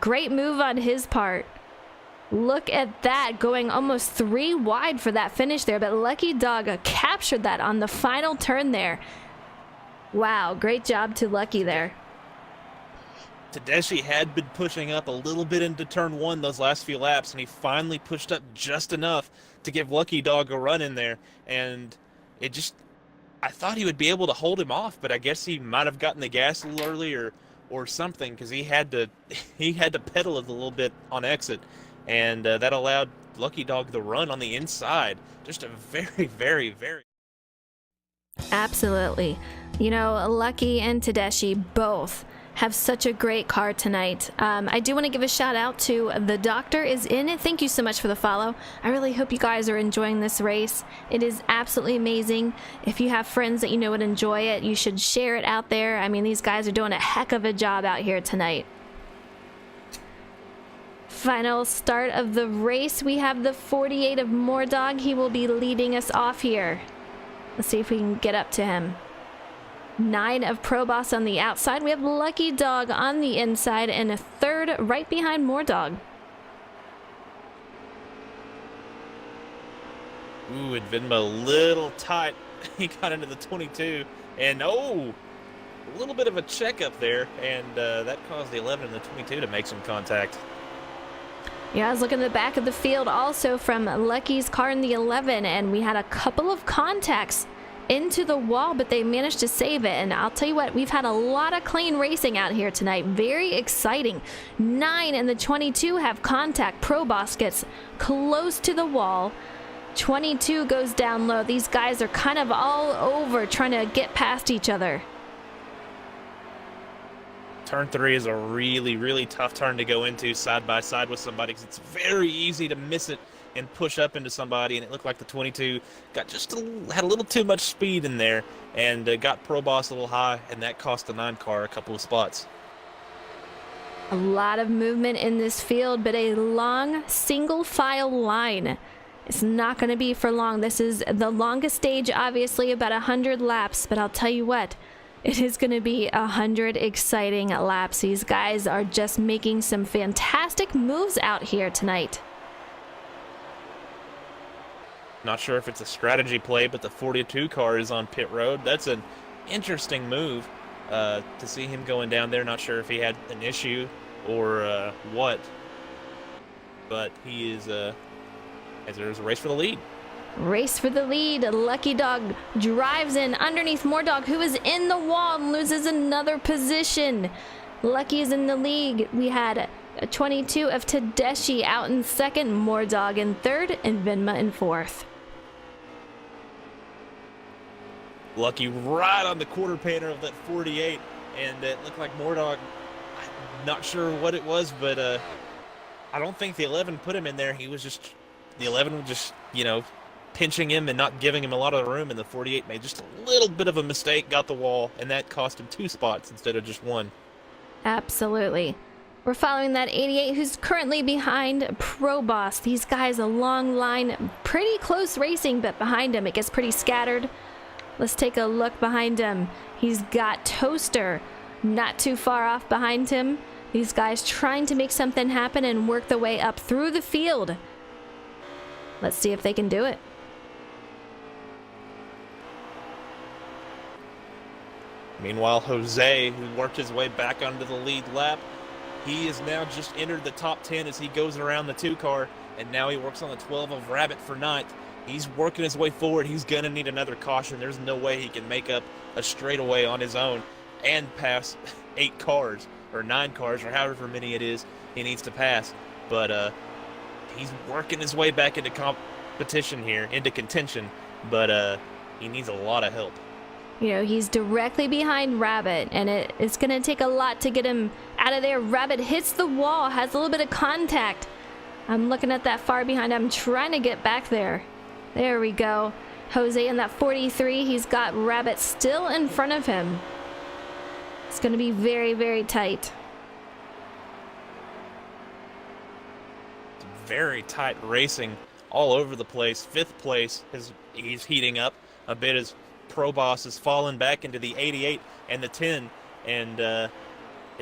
Great move on his part. Look at that, going almost 3 wide for that finish there, but Lucky Dog captured that on the final turn there. Wow, great job to Lucky there. Tedeschi had been pushing up a little bit into turn 1 those last few laps, and he finally pushed up just enough to give Lucky Dog a run in there, and I thought he would be able to hold him off, but I guess he might have gotten the gas a little early or something, because he had to pedal it a little bit on exit, and that allowed Lucky Dog the run on the inside. Just a very, very, very... Absolutely. You know, Lucky and Tedeschi both have such a great car tonight. I do want to give a shout out to The Doctor is in. Thank you so much for the follow. I really hope you guys are enjoying this race. It is absolutely amazing. If you have friends that you know would enjoy it, you should share it out there. I mean, these guys are doing a heck of a job out here tonight. Final start of the race. We have the 48 of Mordog. He will be leading us off here. Let's see if we can get up to him. 9 of Pro Boss on the outside. We have Lucky Dog on the inside, and a third right behind Mordog. Ooh, and Venma a little tight. He got into the 22, and a little bit of a checkup there, and that caused the 11 and the 22 to make some contact. Yeah, I was looking at the back of the field also from Lucky's car in the 11, and we had a couple of contacts into the wall, but they managed to save it. And I'll tell you what, we've had a lot of clean racing out here tonight. Very exciting. 9 and the 22 have contact. Pro Boss gets close to the wall. 22 goes down low. These guys are kind of all over trying to get past each other. Turn 3 is a really, really tough turn to go into side by side with somebody, because it's very easy to miss it and push up into somebody, and it looked like the 22 had a little too much speed in there, and got Pro Boss a little high, and that cost the 9 car a couple of spots. A lot of movement in this field, but a long single file line. It's not going to be for long. This is the longest stage, obviously, about 100 laps, but I'll tell you what, it is going to be 100 exciting laps. These guys are just making some fantastic moves out here tonight. Not sure if it's a strategy play, but the 42 car is on pit road. That's an interesting move to see him going down there. Not sure if he had an issue or what, but he is, as there's a race for the lead. Race for the lead. Lucky Dog drives in underneath Mordog, who is in the wall and loses another position. Lucky is in the lead. We had a 22 of Tedeschi out in second, Mordog in third, and Venma in fourth. Lucky right on the quarter panel of that 48, and it looked like Mordog, I'm not sure what it was, but I don't think the 11 put him in there. The 11 was just, pinching him and not giving him a lot of room, and the 48 made just a little bit of a mistake, got the wall, and that cost him 2 spots instead of just 1. Absolutely. We're following that 88 who's currently behind Pro Boss. These guys a long line, pretty close racing, but behind him it gets pretty scattered. Let's take a look behind him. He's got Toaster not too far off behind him. These guys trying to make something happen and work their way up through the field. Let's see if they can do it. Meanwhile, Jose, who worked his way back onto the lead lap, he has now just entered the top 10 as he goes around the 2-car, and now he works on the 12 of Rabbit for 9th. He's working his way forward. He's going to need another caution. There's no way he can make up a straightaway on his own and pass 8 cars or 9 cars or however many it is he needs to pass. But he's working his way back into competition here, into contention, but he needs a lot of help. You know, he's directly behind Rabbit, and it's going to take a lot to get him out of there. Rabbit hits the wall, has a little bit of contact. I'm looking at that far behind. I'm trying to get back there. There we go. Jose in that 43. He's got Rabbit still in front of him. It's going to be very, very tight. Very tight racing all over the place. 5th place, he's heating up a bit as Pro Boss has fallen back into the 88 and the 10, and it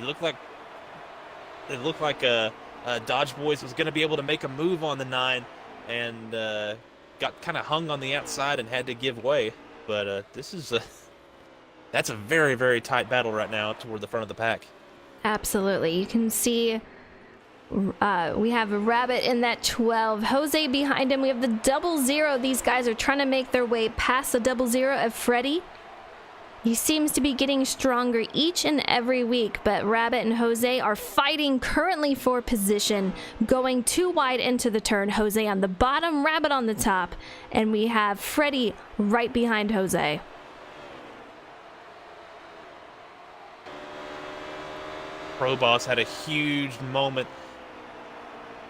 looked like Dodge Boys was going to be able to make a move on the 9, and got kind of hung on the outside and had to give way. But that's a very, very tight battle right now up toward the front of the pack. Absolutely. You can see we have a Rabbit in that 12. Jose behind him. We have the 00. These guys are trying to make their way past the 00 of Freddy. He seems to be getting stronger each and every week, but Rabbit and Jose are fighting currently for position, going too wide into the turn. Jose on the bottom, Rabbit on the top, and we have Freddy right behind Jose. Pro Boss had a huge moment.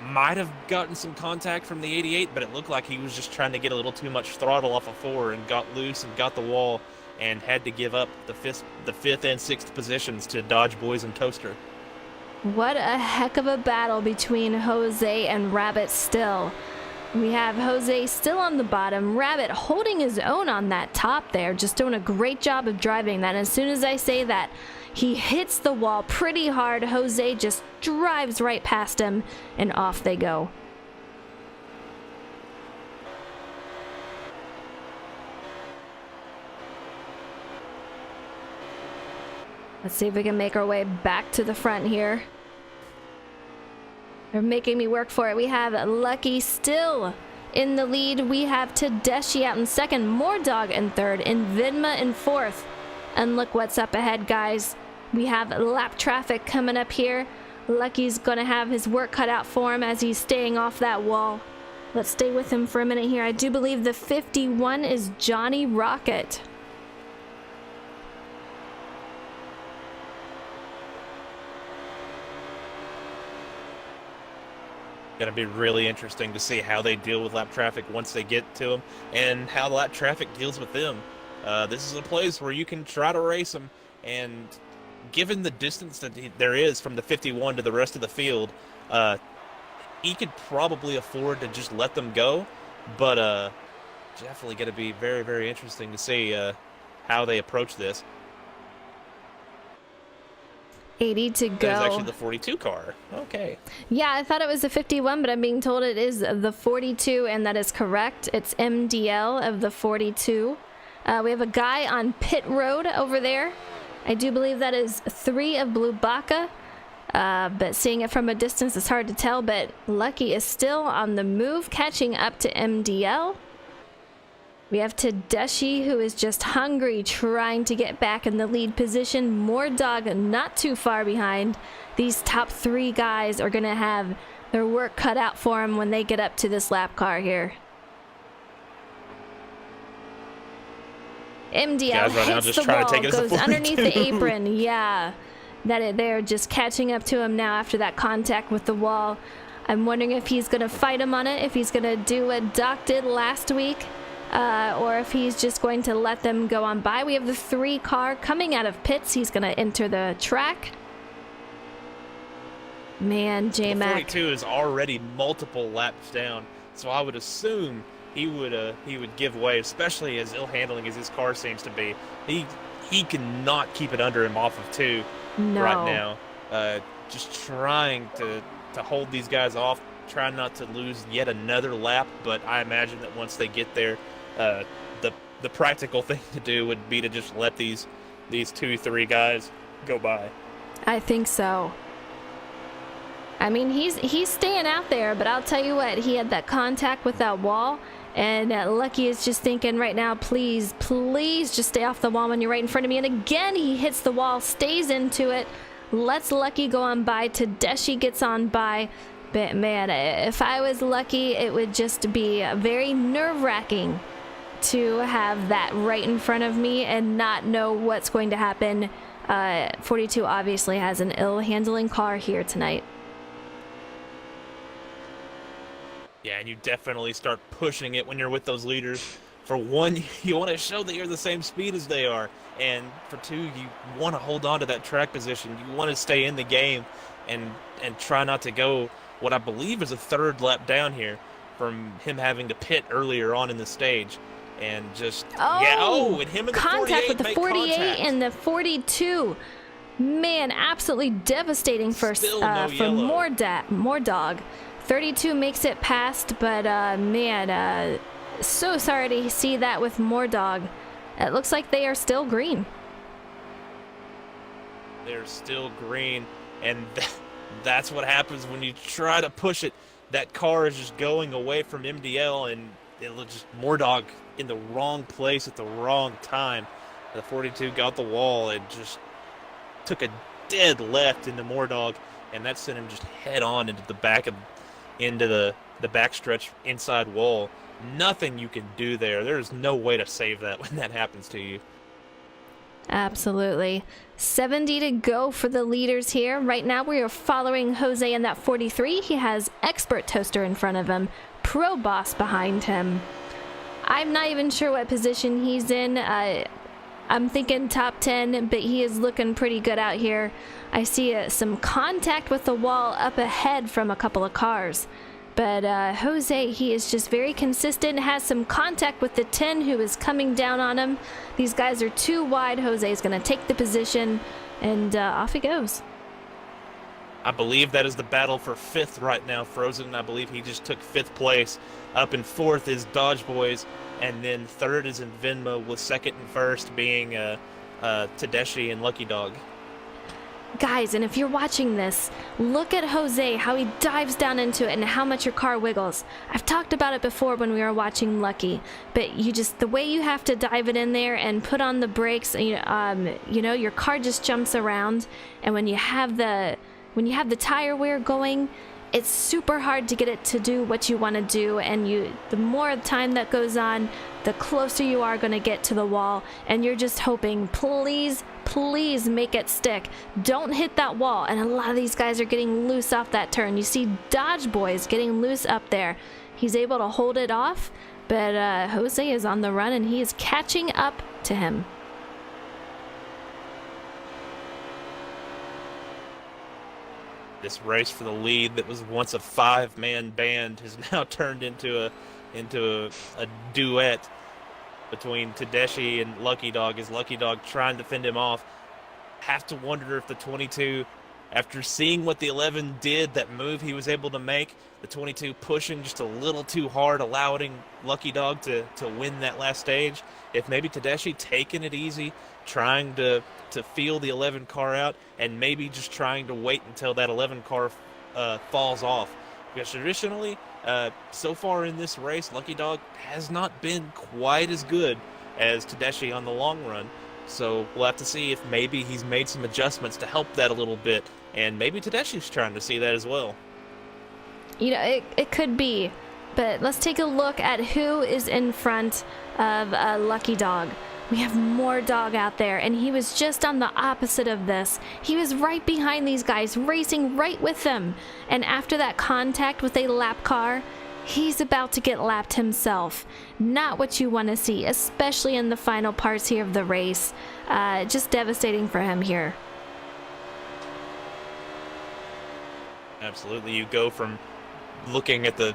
Might have gotten some contact from the 88, but it looked like he was just trying to get a little too much throttle off of 4 and got loose and got the wall and had to give up the 5th and 6th positions to Dodge Boys and Toaster. What a heck of a battle between Jose and Rabbit still. We have Jose still on the bottom, Rabbit holding his own on that top there, just doing a great job of driving that. And as soon as I say that, he hits the wall pretty hard. Jose just drives right past him, and off they go. Let's see if we can make our way back to the front here. They're making me work for it. We have Lucky still in the lead. We have Tedeschi out in second, Mordog in third, and Vidma in fourth. And look what's up ahead, guys. We have lap traffic coming up here. Lucky's gonna have his work cut out for him as he's staying off that wall. Let's stay with him for a minute here. I do believe the 51 is Johnny Rocket. Going to be really interesting to see how they deal with lap traffic once they get to them, and how the lap traffic deals with them. This is a place where you can try to race them, and given the distance that there is from the 51 to the rest of the field, he could probably afford to just let them go, but definitely going to be very, very interesting to see how they approach this. 80 to go. That is actually the 42 car. Okay. Yeah, I thought it was the 51, but I'm being told it is the 42, and that is correct. It's MDL of the 42. We have a guy on pit road over there. I do believe that is 3 of Blue Baka, but seeing it from a distance is hard to tell, but Lucky is still on the move, catching up to MDL. We have Tedeschi, who is just hungry, trying to get back in the lead position. Mordog not too far behind. These top 3 guys are going to have their work cut out for them when they get up to this lap car here. MDL hits the wall, goes underneath the apron. Yeah, they're just catching up to him now after that contact with the wall. I'm wondering if he's going to fight him on it, if he's going to do what Doc did last week. Or if he's just going to let them go on by. We have the 3 car coming out of pits. He's going to enter the track. Man, The J-Mac. 42 is already multiple laps down, so I would assume he would give way, especially as ill-handling as his car seems to be. He cannot keep it under him off of 2 right now. Just trying to hold these guys off, trying not to lose yet another lap, but I imagine that once they get there, the practical thing to do would be to just let these 2-3 guys go by. I think so. I mean, he's staying out there, but I'll tell you what, he had that contact with that wall, and Lucky is just thinking right now, please, please just stay off the wall when you're right in front of me. And again, he hits the wall, stays into it, lets Lucky go on by. Tedeschi gets on by. But man, if I was Lucky, it would just be very nerve-wracking to have that right in front of me and not know what's going to happen. 42 obviously has an ill-handling car here tonight. Yeah, and you definitely start pushing it when you're with those leaders. For one, you want to show that you're the same speed as they are. And for two, you want to hold on to that track position. You want to stay in the game and try not to go what I believe is a 3rd lap down here from him having to pit earlier on in the stage. And just, and him and the 48 contact with the make 48 contact. and the 42. Man, absolutely devastating for Moordog. 32 makes it past, but man, so sorry to see that with Moordog. It looks like they are still green. They're still green, and that's what happens when you try to push it. That car is just going away from MDL, and it'll just Moordog in the wrong place at the wrong time. The 42 got the wall and just took a dead left into Moordog, and that sent him just head on into the backstretch inside wall. Nothing you can do there. There's no way to save that when that happens to you. Absolutely. 70 to go for the leaders here. Right now we are following Jose in that 43. He has Expert Toaster in front of him, Pro Boss behind him. I'm not even sure what position he's in. I'm thinking top 10, but he is looking pretty good out here. I see some contact with the wall up ahead from a couple of cars. But Jose, he is just very consistent, has some contact with the 10 who is coming down on him. These guys are too wide. Jose is going to take the position, and off he goes. I believe that is the battle for 5th right now. Frozen, I believe he just took 5th place. Up in 4th is Dodge Boys, and then 3rd is in Venmo, with 2nd and 1st being Tedeschi and Lucky Dog. Guys, and if you're watching this, look at Jose, how he dives down into it and how much your car wiggles. I've talked about it before when we were watching Lucky, but the way you have to dive it in there and put on the brakes, your car just jumps around, and when you have the tire wear going, it's super hard to get it to do what you want to do, and the more time that goes on, the closer you are going to get to the wall, and you're just hoping, please make it stick. Don't hit that wall. And a lot of these guys are getting loose off that turn. You see Dodge Boys getting loose up there. He's able to hold it off, but Jose is on the run and he is catching up to him. This race for the lead that was once a 5-man band has now turned into a duet between Tedeschi and Lucky Dog, as Lucky Dog trying to fend him off. Have to wonder if the 22, after seeing what the 11 did, that move he was able to make, the 22 pushing just a little too hard, allowing Lucky Dog to win that last stage, if maybe Tedeschi taking it easy, trying to feel the 11 car out, and maybe just trying to wait until that 11 car falls off. Because traditionally, so far in this race, Lucky Dog has not been quite as good as Tedeschi on the long run. So we'll have to see if maybe he's made some adjustments to help that a little bit. And maybe Tedeschi's trying to see that as well. It could be. But let's take a look at who is in front of Lucky Dog. We have Moordog out there, and he was just on the opposite of this. He was right behind these guys, racing right with them. And after that contact with a lap car, he's about to get lapped himself. Not what you want to see, especially in the final parts here of the race. Just devastating for him here. Absolutely. You go from looking at the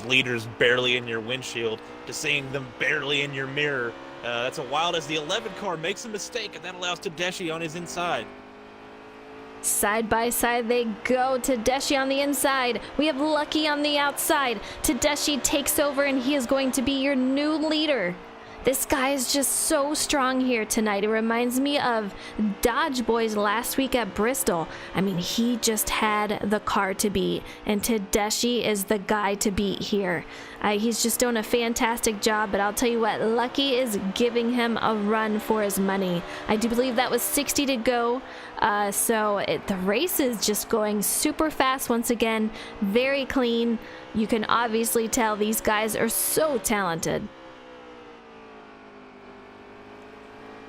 leaders barely in your windshield to seeing them barely in your mirror. That's a wild as the 11 car makes a mistake, and that allows Tedeschi on his inside. Side by side they go. Tedeschi on the inside. We have Lucky on the outside. Tedeschi takes over, and he is going to be your new leader. This guy is just so strong here tonight. It reminds me of Dodge Boys last week at Bristol. I mean, he just had the car to beat, and Tedeschi is the guy to beat here. He's just doing a fantastic job, but I'll tell you what, Lucky is giving him a run for his money. I do believe that was 60 to go, the race is just going super fast once again, very clean. You can obviously tell these guys are so talented.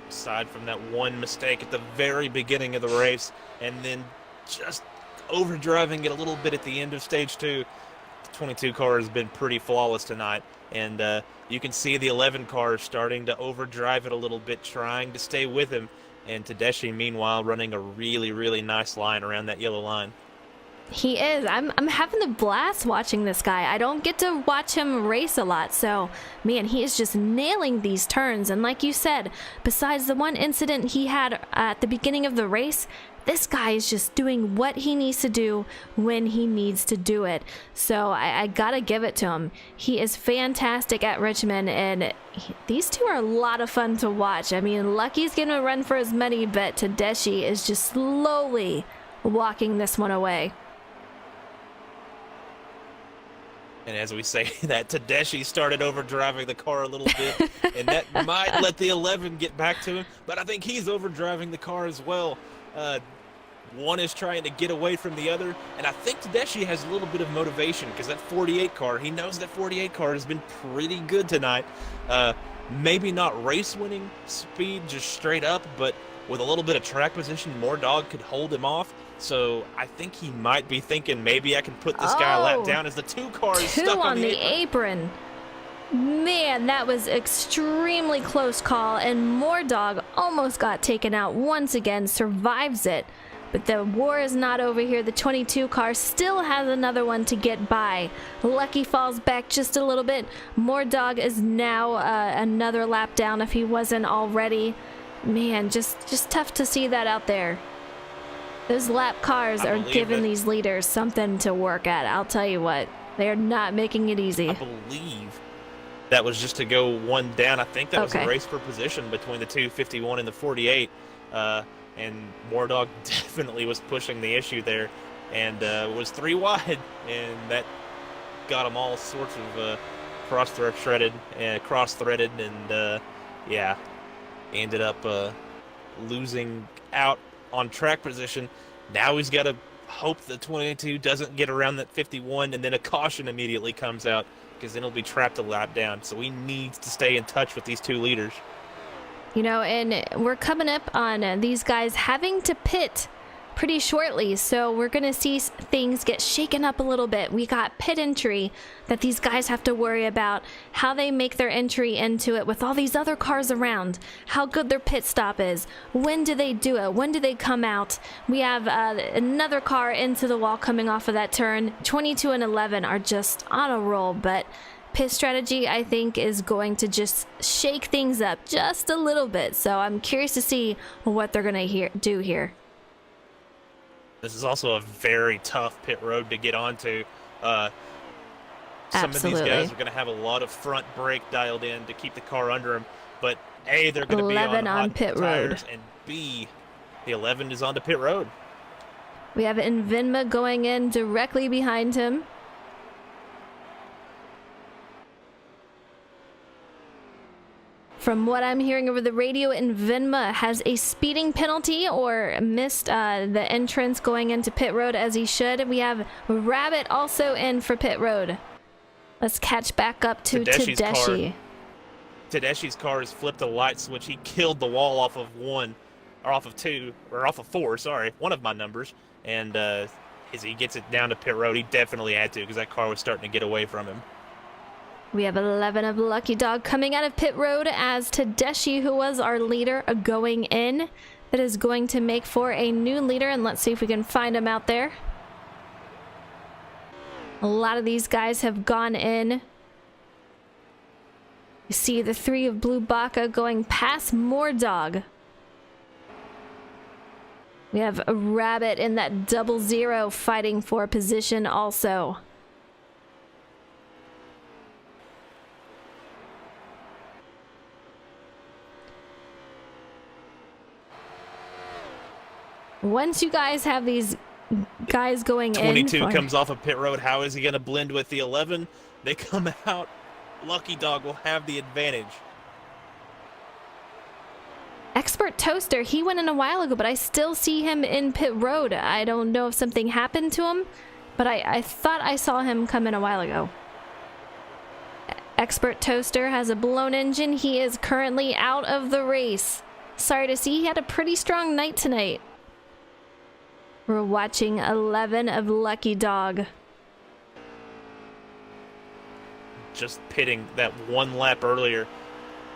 Aside from that one mistake at the very beginning of the race, and then just overdriving it a little bit at the end of stage 2, the 22 car has been pretty flawless tonight, and you can see the 11 car starting to overdrive it a little bit, trying to stay with him, and Tedeschi meanwhile running a really, really nice line around that yellow line. He is. I'm having a blast watching this guy. I don't get to watch him race a lot, so man, he is just nailing these turns. And like you said, besides the one incident he had at the beginning of the race, this guy is just doing what he needs to do when he needs to do it. So I gotta give it to him. He is fantastic at Richmond, and these two are a lot of fun to watch. I mean, Lucky's gonna run for his money, but Tedeschi is just slowly walking this one away. And as we say that, Tedeschi started overdriving the car a little bit, and that might let the 11 get back to him, but I think he's overdriving the car as well. One is trying to get away from the other, and I think Tedeschi has a little bit of motivation because that 48 car, he knows that 48 car has been pretty good tonight. Maybe not race-winning speed just straight up, but with a little bit of track position, Dog could hold him off. So I think he might be thinking maybe I can put this guy a lap down as the 2 car is stuck on the apron. Man, that was extremely close call, and Dog almost got taken out once again, survives it. But the war is not over here. The 22 car still has another one to get by. Lucky falls back just a little bit. Dog is now another lap down if he wasn't already. Man, just tough to see that out there. Those lap cars are giving these leaders something to work at. I'll tell you what, they're not making it easy. I believe that was just to go one down. I think that was a race for position between the 251 and the 48. And Dog definitely was pushing the issue there, and was 3 wide, and that got them all sorts of cross-threaded, and yeah, ended up losing out on track position. Now he's got to hope the 22 doesn't get around that 51, and then a caution immediately comes out, because then he'll be trapped a lap down. So he needs to stay in touch with these 2 leaders. You know, and we're coming up on these guys having to pit pretty shortly, so we're going to see things get shaken up a little bit. We got pit entry that these guys have to worry about, how they make their entry into it with all these other cars around, how good their pit stop is, when do they do it, when do they come out. We have another car into the wall coming off of that turn. 22 and 11 are just on a roll, but pit strategy, I think, is going to just shake things up just a little bit, so I'm curious to see what they're going to do here. This is also a very tough pit road to get onto. Some of these guys are going to have a lot of front brake dialed in to keep the car under them. But A, they're going to be on hot pit tires, road. And B, the 11 is onto pit road. We have Invinma going in directly behind him. From what I'm hearing over the radio, Invinma has a speeding penalty or missed the entrance going into pit road as he should. We have Rabbit also in for pit road. Let's catch back up to Tedeschi. Tedeschi's car has flipped a light switch. He killed the wall off of one of four, one of my numbers. And as he gets it down to pit road, he definitely had to because that car was starting to get away from him. We have 11 of Lucky Dog coming out of pit road as Tedeschi, who was our leader, going in. That is going to make for a new leader, and let's see if we can find him out there. A lot of these guys have gone in. You see the 3 of Blue Baka going past Mordog. We have a Rabbit in that 00 fighting for position also. Once you guys have these guys going 22 in... 22 comes off of pit road. How is he going to blend with the 11? They come out. Lucky Dog will have the advantage. Expert Toaster, he went in a while ago, but I still see him in pit road. I don't know if something happened to him, but I thought I saw him come in a while ago. Expert Toaster has a blown engine. He is currently out of the race. Sorry to see, he had a pretty strong night tonight. We're watching 11 of Lucky Dog. Just pitting that one lap earlier.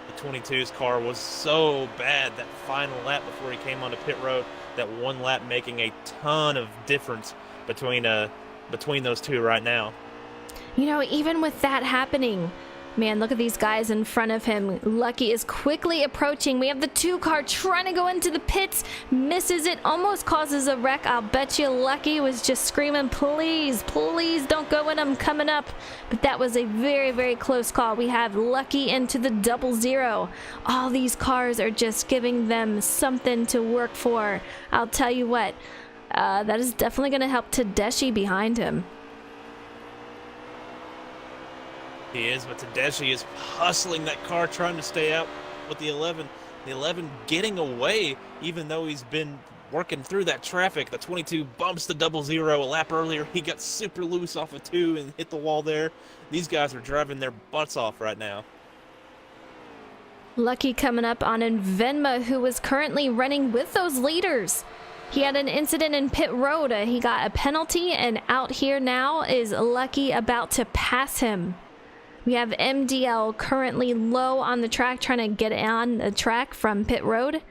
The 22's car was so bad that final lap before he came onto pit road. That one lap making a ton of difference between those two right now. You know, even with that happening, man, look at these guys in front of him. Lucky is quickly approaching. We have the 2 car trying to go into the pits. Misses it. Almost causes a wreck. I'll bet you Lucky was just screaming, please, please don't go in. I'm coming up. But that was a very, very close call. We have Lucky into the 00. All these cars are just giving them something to work for. I'll tell you what, that is definitely going to help Tedeschi behind him. He is, but Tedeschi is hustling that car, trying to stay out with the 11. The 11 getting away, even though he's been working through that traffic. The 22 bumps the 00 a lap earlier. He got super loose off of 2 and hit the wall there. These guys are driving their butts off right now. Lucky coming up on Venma, who was currently running with those leaders. He had an incident in pit road. He got a penalty, and out here now is Lucky about to pass him. We have MDL currently low on the track, trying to get on the track from pit road.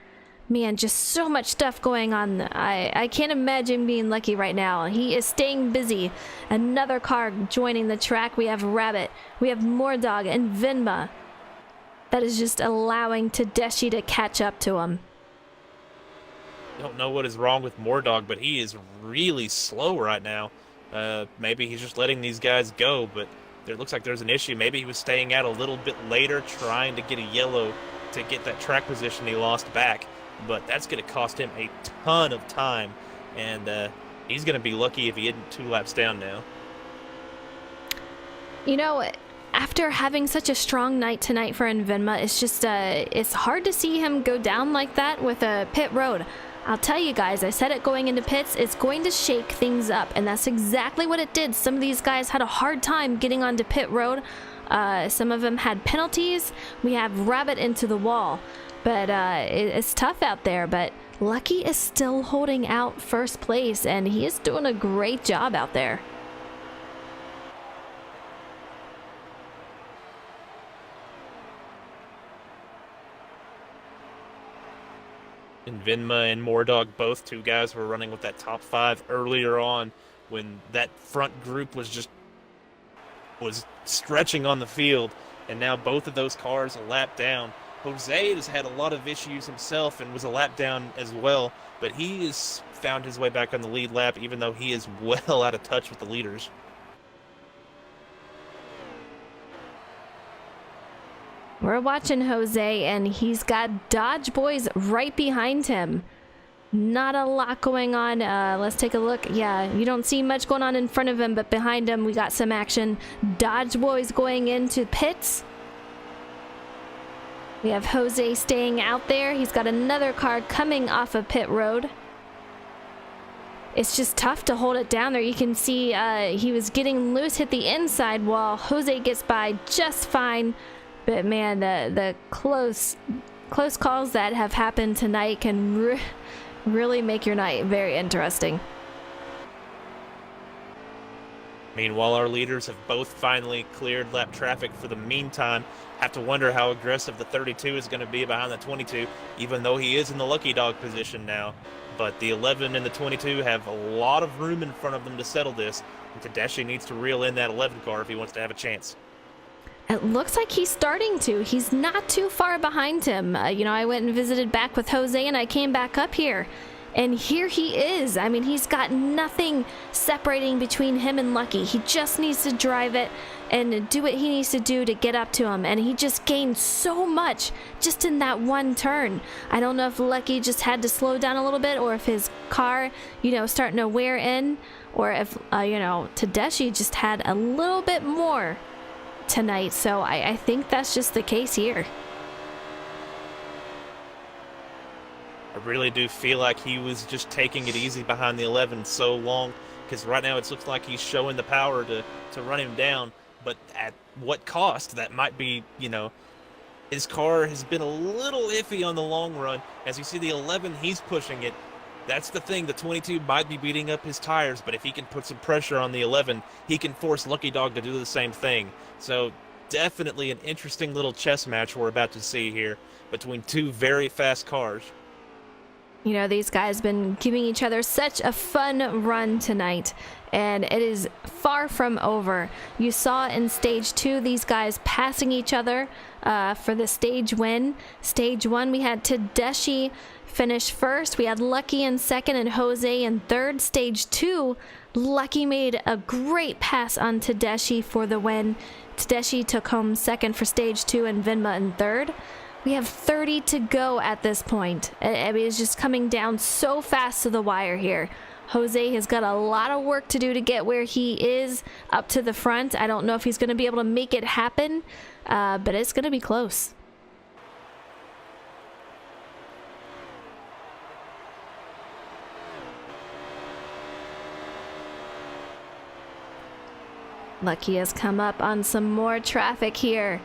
Man, just so much stuff going on. I can't imagine being Lucky right now. He is staying busy. Another car joining the track. We have Rabbit. We have Mordog and Venma. That is just allowing Tedeschi to catch up to him. Don't know what is wrong with Mordog, but he is really slow right now. Maybe he's just letting these guys go, but it looks like there's an issue. Maybe he was staying out a little bit later, trying to get a yellow to get that track position he lost back. But that's going to cost him a ton of time, and he's going to be lucky if he isn't 2 laps down now. You know, after having such a strong night tonight for Venma, it's just it's hard to see him go down like that with a pit road. I'll tell you guys, I said it going into pits, it's going to shake things up, and that's exactly what it did. Some of these guys had a hard time getting onto pit road. Some of them had penalties. We have Rabbit into the wall, but it's tough out there. But Lucky is still holding out first place, and he is doing a great job out there. And Venma and Mordog, both 2 guys were running with that top 5 earlier on when that front group was stretching on the field, and now both of those cars a lap down. Jose has had a lot of issues himself and was a lap down as well, but he has found his way back on the lead lap, even though he is well out of touch with the leaders. We're watching Jose, and he's got Dodge Boys right behind him. Not a lot going on. Let's take a look. Yeah, you don't see much going on in front of him, but behind him we got some action. Dodge Boys going into pits. We have Jose staying out there. He's got another car coming off of pit road. It's just tough to hold it down there. You can see he was getting loose, hit the inside wall. Jose gets by just fine. But man, the close calls that have happened tonight can really make your night very interesting. Meanwhile, our leaders have both finally cleared lap traffic for the meantime. Have to wonder how aggressive the 32 is going to be behind the 22, even though he is in the Lucky Dog position now. but the 11 and the 22 have a lot of room in front of them to settle this. And Tedeschi needs to reel in that 11 car if he wants to have a chance. It looks like he's starting to. He's not too far behind him. I went and visited back with Jose, and I came back up here. And here he is. I mean, he's got nothing separating between him and Lucky. He just needs to drive it and do what he needs to do to get up to him. And he just gained so much just in that one turn. I don't know if Lucky just had to slow down a little bit, or if his car, starting to wear in, or if, Tedeschi just had a little bit more tonight. So I think that's just the case here. I really do feel like he was just taking it easy behind the 11 so long, because right now it looks like he's showing the power to run him down, but at what cost? That might be, his car has been a little iffy on the long run. As you see the 11, he's pushing it. That's the thing, the 22 might be beating up his tires, but if he can put some pressure on the 11, he can force Lucky Dog to do the same thing. So definitely an interesting little chess match we're about to see here between two very fast cars. These guys been giving each other such a fun run tonight, and it is far from over. You saw in stage 2 these guys passing each other for the stage win. Stage 1 we had Tedeschi finish first, we had Lucky in second and Jose in third. Stage 2, Lucky made a great pass on Tedeschi for the win. Tedeschi took home second for stage 2 and Vinma in third. We have 30 to go at this point. I mean, it's just coming down so fast to the wire here. Jose has got a lot of work to do to get where he is up to the front. I don't know if he's going to be able to make it happen, but it's going to be close. Lucky has come up on some more traffic here.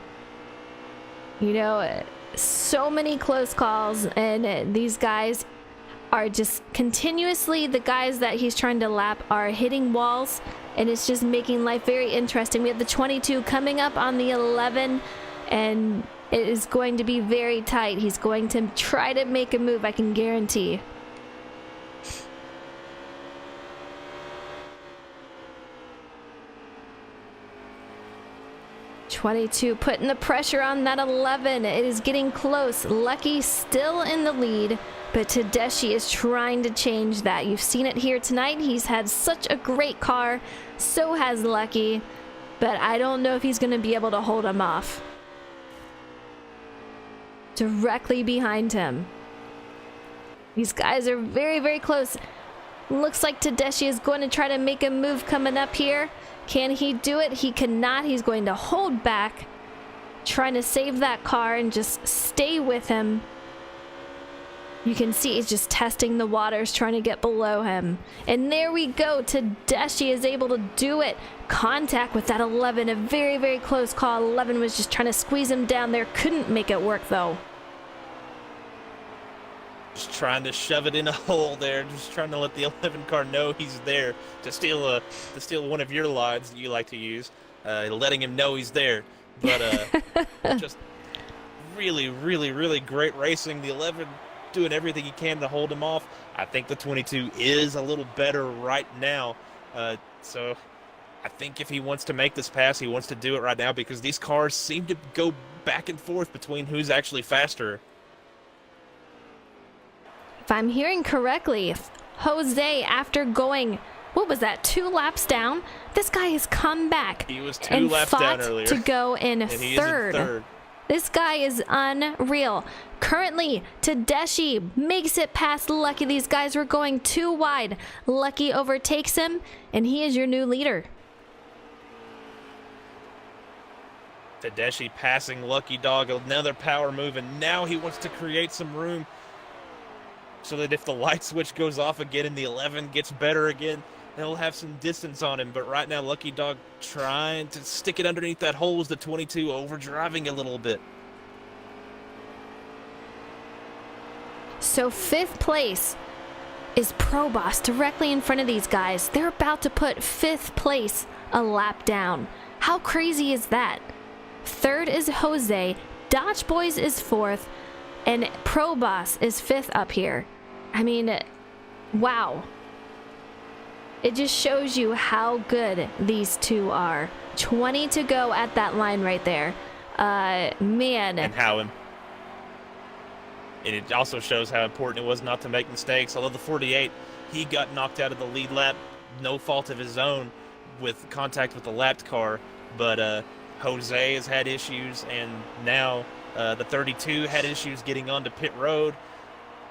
So many close calls, and these guys are just continuously, the guys that he's trying to lap are hitting walls, and it's just making life very interesting. We have the 22 coming up on the 11, and it is going to be very tight. He's going to try to make a move, I can guarantee. .22 putting the pressure on that 11. It is getting close. Lucky still in the lead, but Tedeschi is trying to change that. You've seen it here tonight. He's had such a great car. So has Lucky, but I don't know if he's going to be able to hold him off. Directly behind him. These guys are very, very close. Looks like Tedeschi is going to try to make a move coming up here. Can he do it? He cannot. He's going to hold back, trying to save that car and just stay with him. You can see he's just testing the waters, trying to get below him. And there we go. Tedeschi is able to do it. Contact with that 11. A very, very close call. 11 was just trying to squeeze him down there. Couldn't make it work, though. Just trying to shove it in a hole there, just trying to let the 11 car know he's there, to steal one of your lines that you like to use, letting him know he's there. But just really, really, really great racing. The 11 doing everything he can to hold him off. I think the 22 is a little better right now. So I think if he wants to make this pass, he wants to do it right now, because these cars seem to go back and forth between who's actually faster. If I'm hearing correctly, Jose, after going, what was that, 2 laps down, this guy has come back. He was 2 laps down earlier. To go in and he third. Is in third. This guy is unreal. Currently, Tedeschi makes it past Lucky. These guys were going too wide. Lucky overtakes him, and he is your new leader. Tedeschi passing Lucky Dog, another power move, and now he wants to create some room so that if the light switch goes off again and the 11 gets better again, he'll have some distance on him. But right now, Lucky Dog trying to stick it underneath that hole as the 22 overdriving a little bit. So 5th place is Pro Boss directly in front of these guys. They're about to put 5th place a lap down. How crazy is that? 3rd is Jose, Dodge Boys is 4th, and Pro Boss is 5th up here. I mean, Wow. It just shows you how good these two are. 20 to go at that line right there. Man. And it also shows how important it was not to make mistakes. Although the 48, he got knocked out of the lead lap, no fault of his own, with contact with the lapped car. But Jose has had issues, and now the 32 had issues getting onto pit road.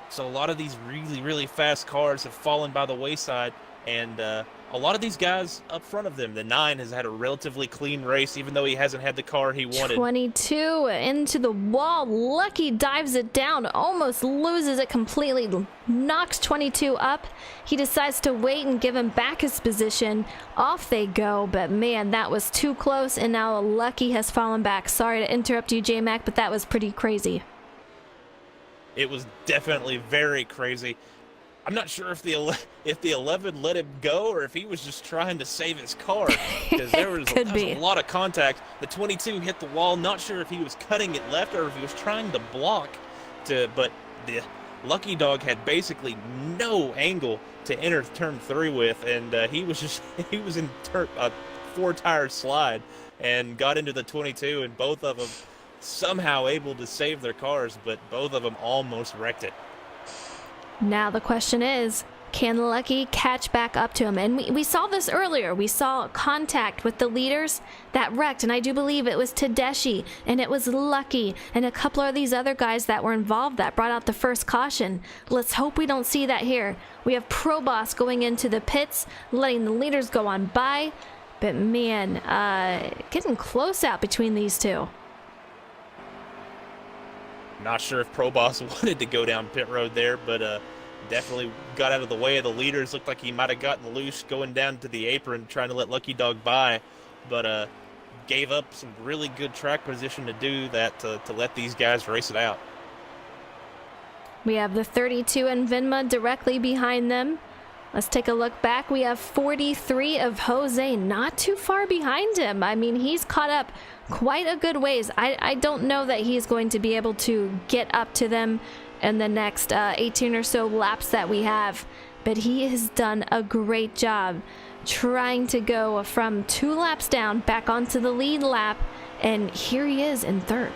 So a lot of these really, really fast cars have fallen by the wayside, and a lot of these guys up front of them, the 9 has had a relatively clean race, even though he hasn't had the car he wanted. 22 into the wall. Lucky dives it down, almost loses it completely, knocks 22 up. He decides to wait and give him back his position. Off they go, but man, that was too close, and now Lucky has fallen back. Sorry to interrupt you, J-Mac, but that was pretty crazy. It was definitely very crazy. I'm not sure if the 11 let him go or if he was just trying to save his car, because there was a lot of contact. The 22 hit the wall. Not sure if he was cutting it left or if he was trying to block, but the Lucky Dog had basically no angle to enter turn 3 with, and he was in a 4-tire slide and got into the 22, and both of them somehow able to save their cars, but both of them almost wrecked it. Now the question is, can Lucky catch back up to him? And we saw this earlier. We saw contact with the leaders that wrecked, and I do believe it was Tedeschi, and it was Lucky, and a couple of these other guys that were involved that brought out the first caution. Let's hope we don't see that here. We have Pro Boss going into the pits, letting the leaders go on by, but man, getting close out between these two. Not sure if Pro Boss wanted to go down pit road there, but definitely got out of the way of the leaders. Looked like he might have gotten loose going down to the apron trying to let Lucky Dog by, but gave up some really good track position to do that, to let these guys race it out. We have the 32 and Vinma directly behind them. Let's take a look back. We have 43 of Jose not too far behind him. I mean, he's caught up quite a good ways. I don't know that he's going to be able to get up to them in the next 18 or so laps that we have, but he has done a great job trying to go from 2 laps down back onto the lead lap, and here he is in 3rd.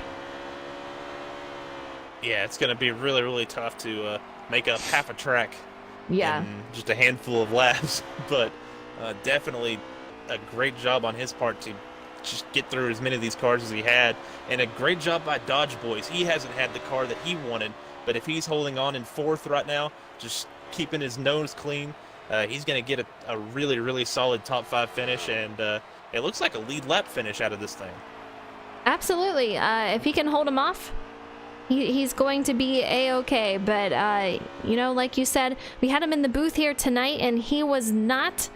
Yeah, it's going to be really, really tough to make up half a track. Yeah. In just a handful of laps, but definitely a great job on his part to just get through as many of these cars as he had, and a great job by Dodge Boys. He hasn't had the car that he wanted, but if he's holding on in 4th right now, just keeping his nose clean, he's going to get a really, really solid top 5 finish, and it looks like a lead lap finish out of this thing. Absolutely. If he can hold him off, he's going to be A-okay, but you know, like you said, we had him in the booth here tonight, and he was not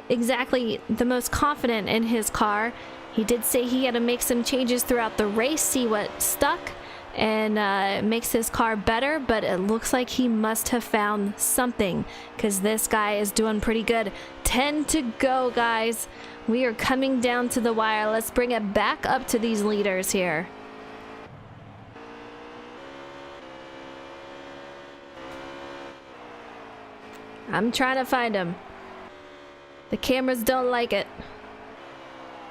exactly the most confident in his car. He did say he had to make some changes throughout the race, see what stuck, and makes his car better, but it looks like he must have found something, because this guy is doing pretty good. 10 to go, guys. We are coming down to the wire. Let's bring it back up to these leaders here. I'm trying to find him. The cameras don't like it.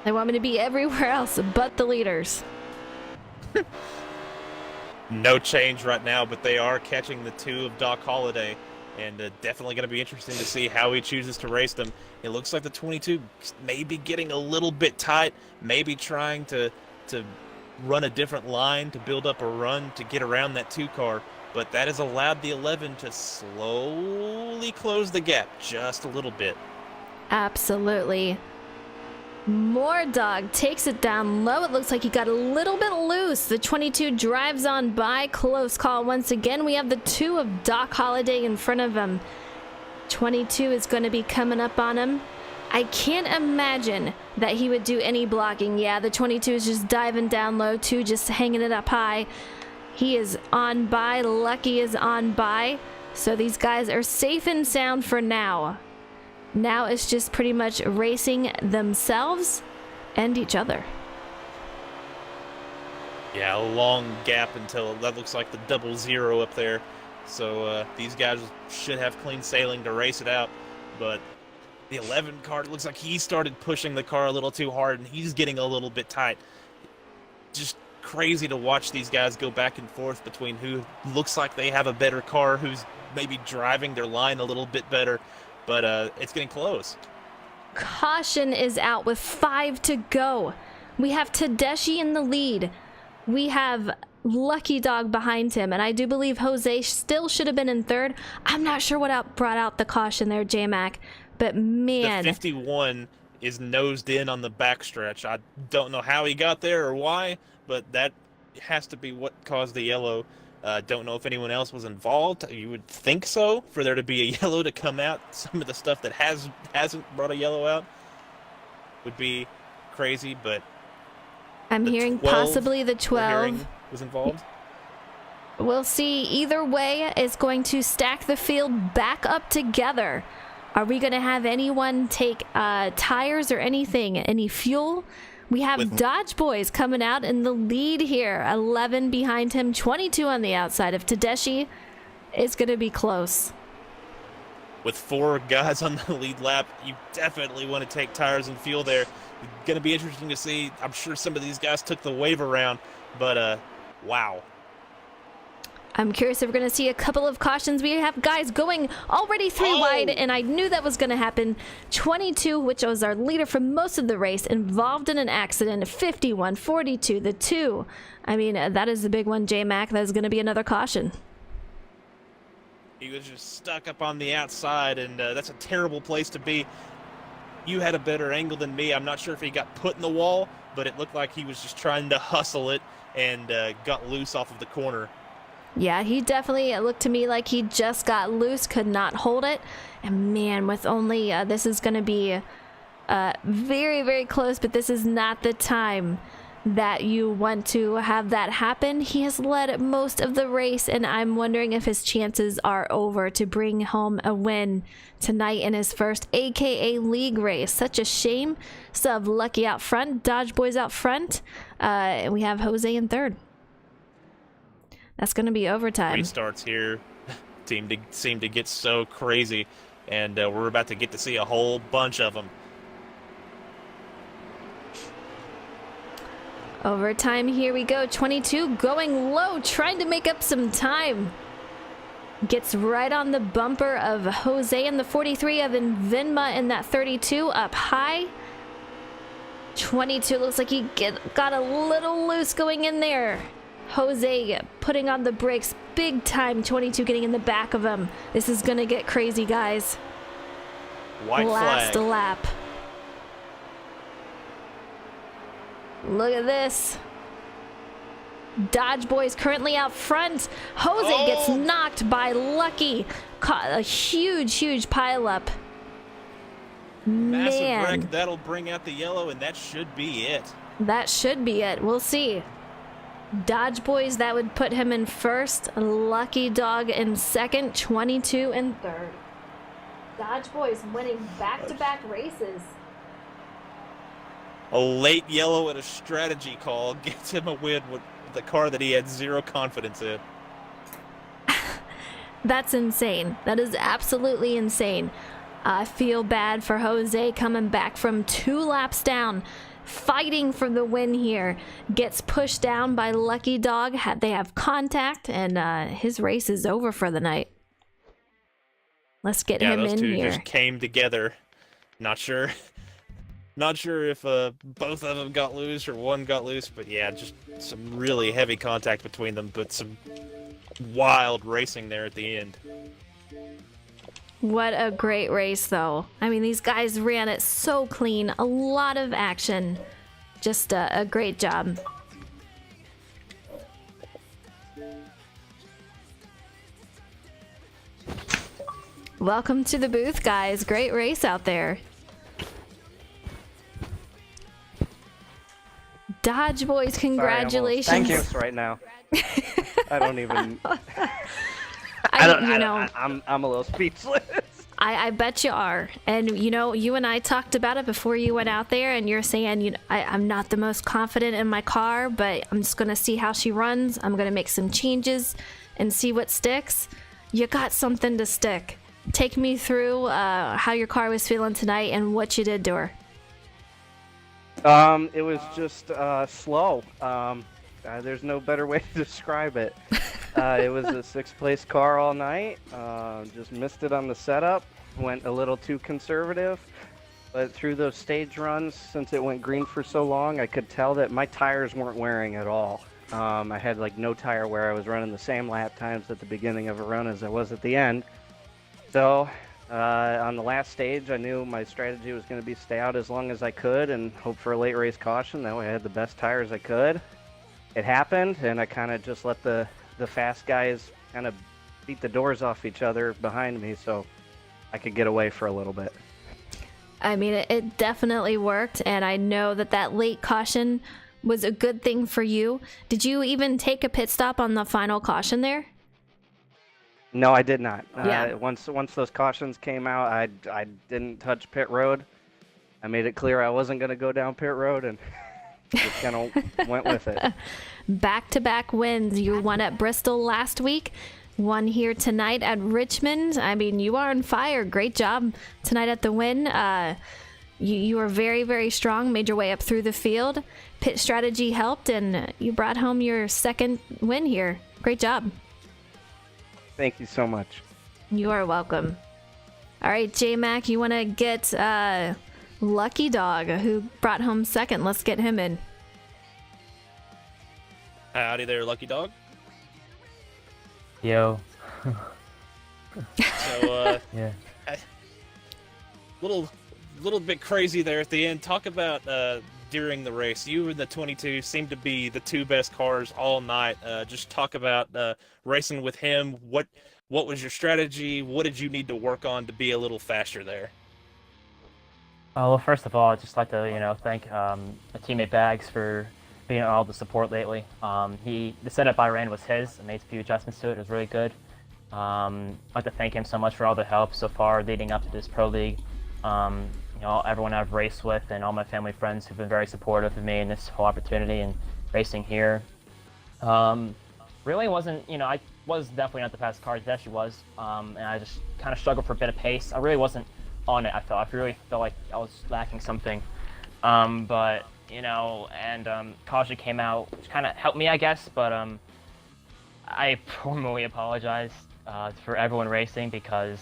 They want me to be everywhere else but the leaders. No change right now, but they are catching the 2 of Doc Holliday, and definitely going to be interesting to see how he chooses to race them. It looks like the 22 may be getting a little bit tight, maybe trying to run a different line to build up a run to get around that 2 car. But that has allowed the 11 to slowly close the gap just a little bit. Absolutely. More Dog takes it down low. It looks like he got a little bit loose. The 22 drives on by. Close call once again. We have the 2 of Doc Holliday in front of him. 22 is going to be coming up on him. I can't imagine that he would do any blocking. Yeah, the 22 is just diving down low too, just hanging it up high. He is on by. Lucky is on by. So these guys are safe and sound for now. Now it's just pretty much racing themselves and each other. Yeah, a long gap until that looks like the 00 up there. So these guys should have clean sailing to race it out. But the 11 car, it looks like he started pushing the car a little too hard, and he's getting a little bit tight. Just crazy to watch these guys go back and forth between who looks like they have a better car, who's maybe driving their line a little bit better. But it's getting close. Caution is out with 5 to go. We have Tedeschi in the lead. We have Lucky Dog behind him, and I do believe Jose still should have been in third. I'm not sure what brought out the caution there, J-Mac, but man. The 51 is nosed in on the backstretch. I don't know how he got there or why, but that has to be what caused the yellow. Don't know if anyone else was involved. You would think so, for there to be a yellow to come out. Some of the stuff that hasn't brought a yellow out would be crazy, but I'm hearing possibly the 12 was involved. We'll see. Either way is going to stack the field back up together. Are we going to have anyone take tires or anything, any fuel? We have Dodge Boys coming out in the lead here. 11 behind him, 22 on the outside of Tedeschi. It's going to be close. With 4 guys on the lead lap, you definitely want to take tires and fuel there. Going to be interesting to see. I'm sure some of these guys took the wave around, but wow. I'm curious if we're going to see a couple of cautions. We have guys going already 3 wide, and I knew that was going to happen. 22, which was our leader for most of the race, involved in an accident. 51, 42, the 2. I mean, that is the big one, J-Mac. That is going to be another caution. He was just stuck up on the outside, and that's a terrible place to be. You had a better angle than me. I'm not sure if he got put in the wall, but it looked like he was just trying to hustle it and got loose off of the corner. Yeah, he definitely, it looked to me like he just got loose, could not hold it. And man, with only, this is going to be very, very close, but this is not the time that you want to have that happen. He has led most of the race, and I'm wondering if his chances are over to bring home a win tonight in his first AKA league race. Such a shame. Still have Lucky out front, Dodge Boys out front, and we have Jose in third. That's going to be overtime. Restarts here seem to get so crazy, and we're about to get to see a whole bunch of them. Overtime, here we go. 22 going low, trying to make up some time. Gets right on the bumper of Jose in the 43 of Vinma in that 32 up high. 22 looks like he got a little loose going in there. Jose putting on the brakes big time. 22 getting in the back of him. This is going to get crazy, guys. White Last flag. lap. Look at this. Dodge Boys currently out front. Jose gets knocked by Lucky. Caught a huge, huge pileup. Massive Man. wreck. That'll bring out the yellow, and that should be it. That should be it. We'll see. Dodge Boys, that would put him in first. Lucky Dog in second. 22 in third. Dodge Boys winning back-to-back races. A late yellow and a strategy call gets him a win with the car that he had zero confidence in. That's insane. That is absolutely insane. I feel bad for Jose coming back from 2 laps down, fighting for the win here. Gets pushed down by Lucky Dog. They have contact, and his race is over for the night. Let's get him those in two here. just came together. Not sure if both of them got loose or one got loose, but yeah, just some really heavy contact between them, but some wild racing there at the end. What a great race, though. I mean, these guys ran it so clean. A lot of action. Just a great job. Welcome to the booth, guys. Great race out there. Dodge Boys, congratulations. Thank you. Right now. I don't even. I'm a little speechless. I bet you are. And, you know, you and I talked about it before you went out there, and you're saying, you know, I'm not the most confident in my car, but I'm just going to see how she runs. I'm going to make some changes and see what sticks. you got something to stick. Take me through how your car was feeling tonight and what you did to her. It was just slow. There's no better way to describe it. It was a sixth-place car all night. Just missed it on the setup. Went a little too conservative. But through those stage runs, since it went green for so long, I could tell that my tires weren't wearing at all. I had like no tire wear. I was running the same lap times at the beginning of a run as I was at the end. So on the last stage, I knew my strategy was going to be stay out as long as I could and hope for a late race caution. That way I had the best tires I could. It happened, and I kind of just let the fast guys kind of beat the doors off each other behind me so I could get away for a little bit. I mean, it definitely worked, and I know that late caution was a good thing for you. Did you even take a pit stop on the final caution there? No, I did not. Yeah. Once those cautions came out, I didn't touch pit road. I made it clear I wasn't going to go down pit road, and just kind of went with it. Back-to-back wins. You won at Bristol last week, won here tonight at Richmond. I mean, you are on fire. Great job tonight at the win. You were very, very strong, made your way up through the field. Pit strategy helped, and you brought home your second win here. Great job. Thank you so much. You are welcome. All right, J-Mac, you want to get Lucky Dog, who brought home second. Let's get him in. Howdy there, Lucky Dog. Yo. So, Yeah. little bit crazy there at the end. Talk about during the race. You and the 22 seemed to be the two best cars all night. Just talk about racing with him. What was your strategy? What did you need to work on to be a little faster there? Well, first of all, I'd just like to, thank my teammate Bags for being all the support lately. The setup I ran was his. I made a few adjustments to it. It was really good. I'd like to thank him so much for all the help so far leading up to this pro league. Everyone I've raced with and all my family friends who've been very supportive of me in this whole opportunity and racing here. Really wasn't, I was definitely not the fastest car, Deshi was, and I just kind of struggled for a bit of pace. I really wasn't on it, I really felt like I was lacking something. But Kaja came out, which kind of helped me, I guess, but I formally apologize for everyone racing because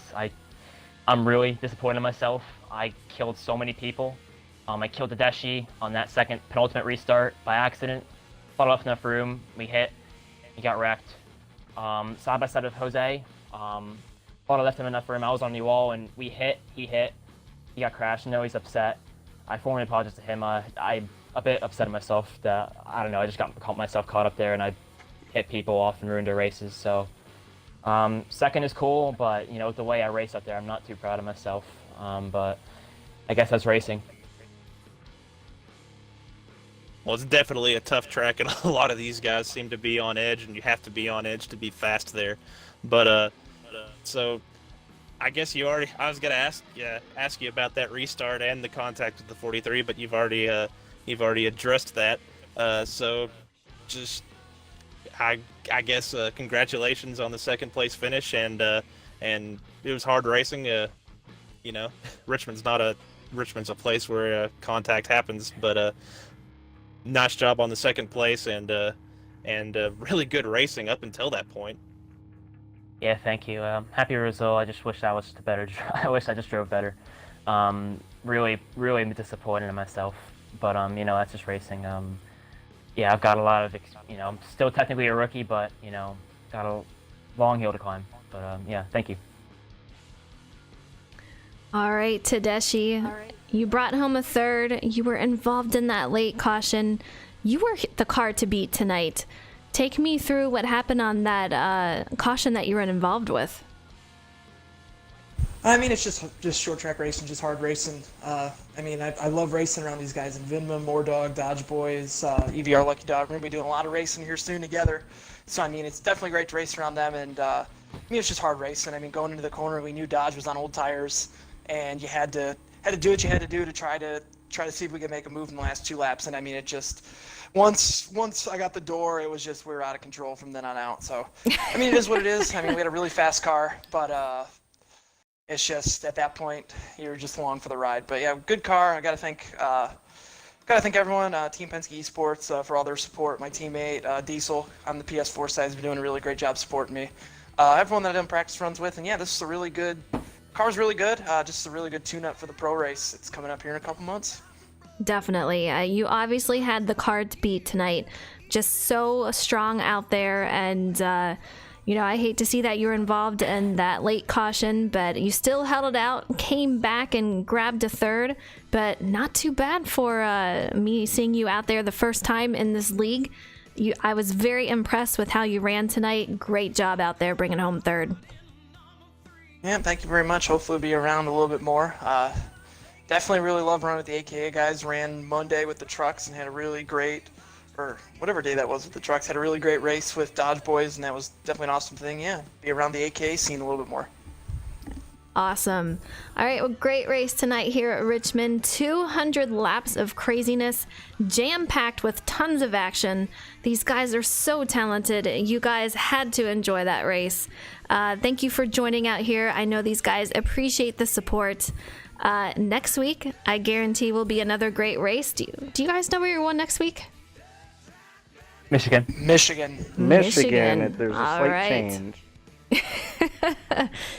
I'm really disappointed in myself. I killed so many people. I killed Tedeschi on that second penultimate restart by accident. Thought off enough room, we hit, he got wrecked. Side by side with Jose, thought I left him enough room. I was on the wall and we hit, he got crashed. No, he's upset. I formally apologize to him. I'm a bit upset at myself that, I don't know, I just got myself caught up there and I hit people off and ruined their races. So second is cool, but with the way I race up there, I'm not too proud of myself. But I guess that's racing. Well, it's definitely a tough track, and a lot of these guys seem to be on edge, and you have to be on edge to be fast there. But so I guess I was gonna ask you about that restart and the contact with the 43, but you've already addressed that. So just I guess congratulations on the second place finish, and it was hard racing. Richmond's a place where contact happens, but nice job on the second place and really good racing up until that point. Yeah, thank you. Happy result. I just wish I was better. I wish I just drove better. Really disappointed in myself, but that's just racing. Yeah, I've got a lot of, I'm still technically a rookie, but got a long hill to climb. But yeah, thank you. All right, Tedeschi, you brought home a third. You were involved in that late caution. You were the car to beat tonight. Take me through what happened on that caution that you were involved with. I mean, it's just short track racing, just hard racing. I love racing around these guys in Vinma, Moordog, Dodge Boys, EVR Lucky Dog. We're going to be doing a lot of racing here soon together. So, it's definitely great to race around them. And, it's just hard racing. Going into the corner, we knew Dodge was on old tires. And you had to do what you had to do to try to try to see if we could make a move in the last 2 laps. And I mean, it just once I got the door, it was just we were out of control from then on out. So I mean, it is what it is. I mean, we had a really fast car, but it's just at that point you're just along for the ride. But yeah, good car. I gotta thank everyone, Team Penske Esports for all their support. My teammate Diesel on the PS4 side has been doing a really great job supporting me. Everyone that I've done practice runs with, and yeah, this is a really good. Car's really good. Just a really good tune-up for the pro race. It's coming up here in a couple months. Definitely. You obviously had the car to beat tonight. Just so strong out there. And, you know, I hate to see that you were involved in that late caution, but you still held it out, came back and grabbed a third. But not too bad for me seeing you out there the first time in this league. I was very impressed with how you ran tonight. Great job out there bringing home third. Yeah, thank you very much. Hopefully we'll be around a little bit more. Definitely really love running with the AKA guys. Ran Monday with the trucks and had a really great, or whatever day that was with the trucks, had a really great race with Dodge Boys, and that was definitely an awesome thing. Yeah, be around the AKA scene a little bit more. Awesome. All right, well, great race tonight here at Richmond. 200 laps of craziness, jam-packed with tons of action. These guys are so talented. You guys had to enjoy that race. Thank you for joining out here. I know these guys appreciate the support. Next week, I guarantee will be another great race. Do you guys know where you're going next week? Michigan. Michigan. There's a slight change.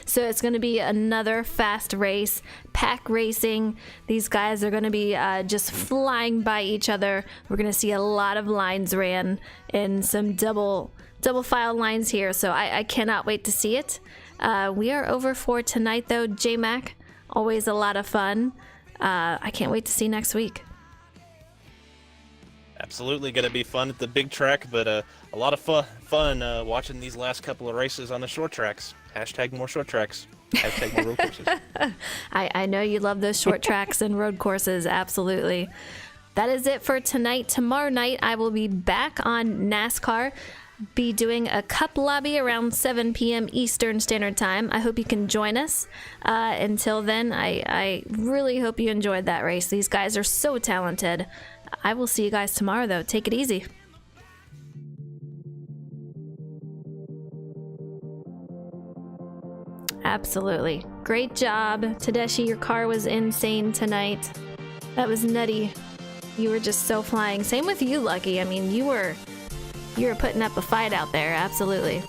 So it's going to be another fast race, pack racing. These guys are going to be just flying by each other. We're going to see a lot of lines ran in some double file lines here, so I cannot wait to see it. We are over for tonight, though. J-Mac, always a lot of fun. I can't wait to see next week. Absolutely going to be fun at the big track, but a lot of fun watching these last couple of races on the short tracks. Hashtag more short tracks. Hashtag more road courses. I know you love those short tracks and road courses. Absolutely. That is it for tonight. Tomorrow night, I will be back on NASCAR. Be doing a cup lobby around 7 p.m. Eastern Standard Time. I hope you can join us. Until then, I really hope you enjoyed that race. These guys are so talented. I will see you guys tomorrow, though. Take it easy. Absolutely. Great job. Tedeschi, your car was insane tonight. That was nutty. You were just so flying. Same with you, Lucky. I mean, you were putting up a fight out there. Absolutely.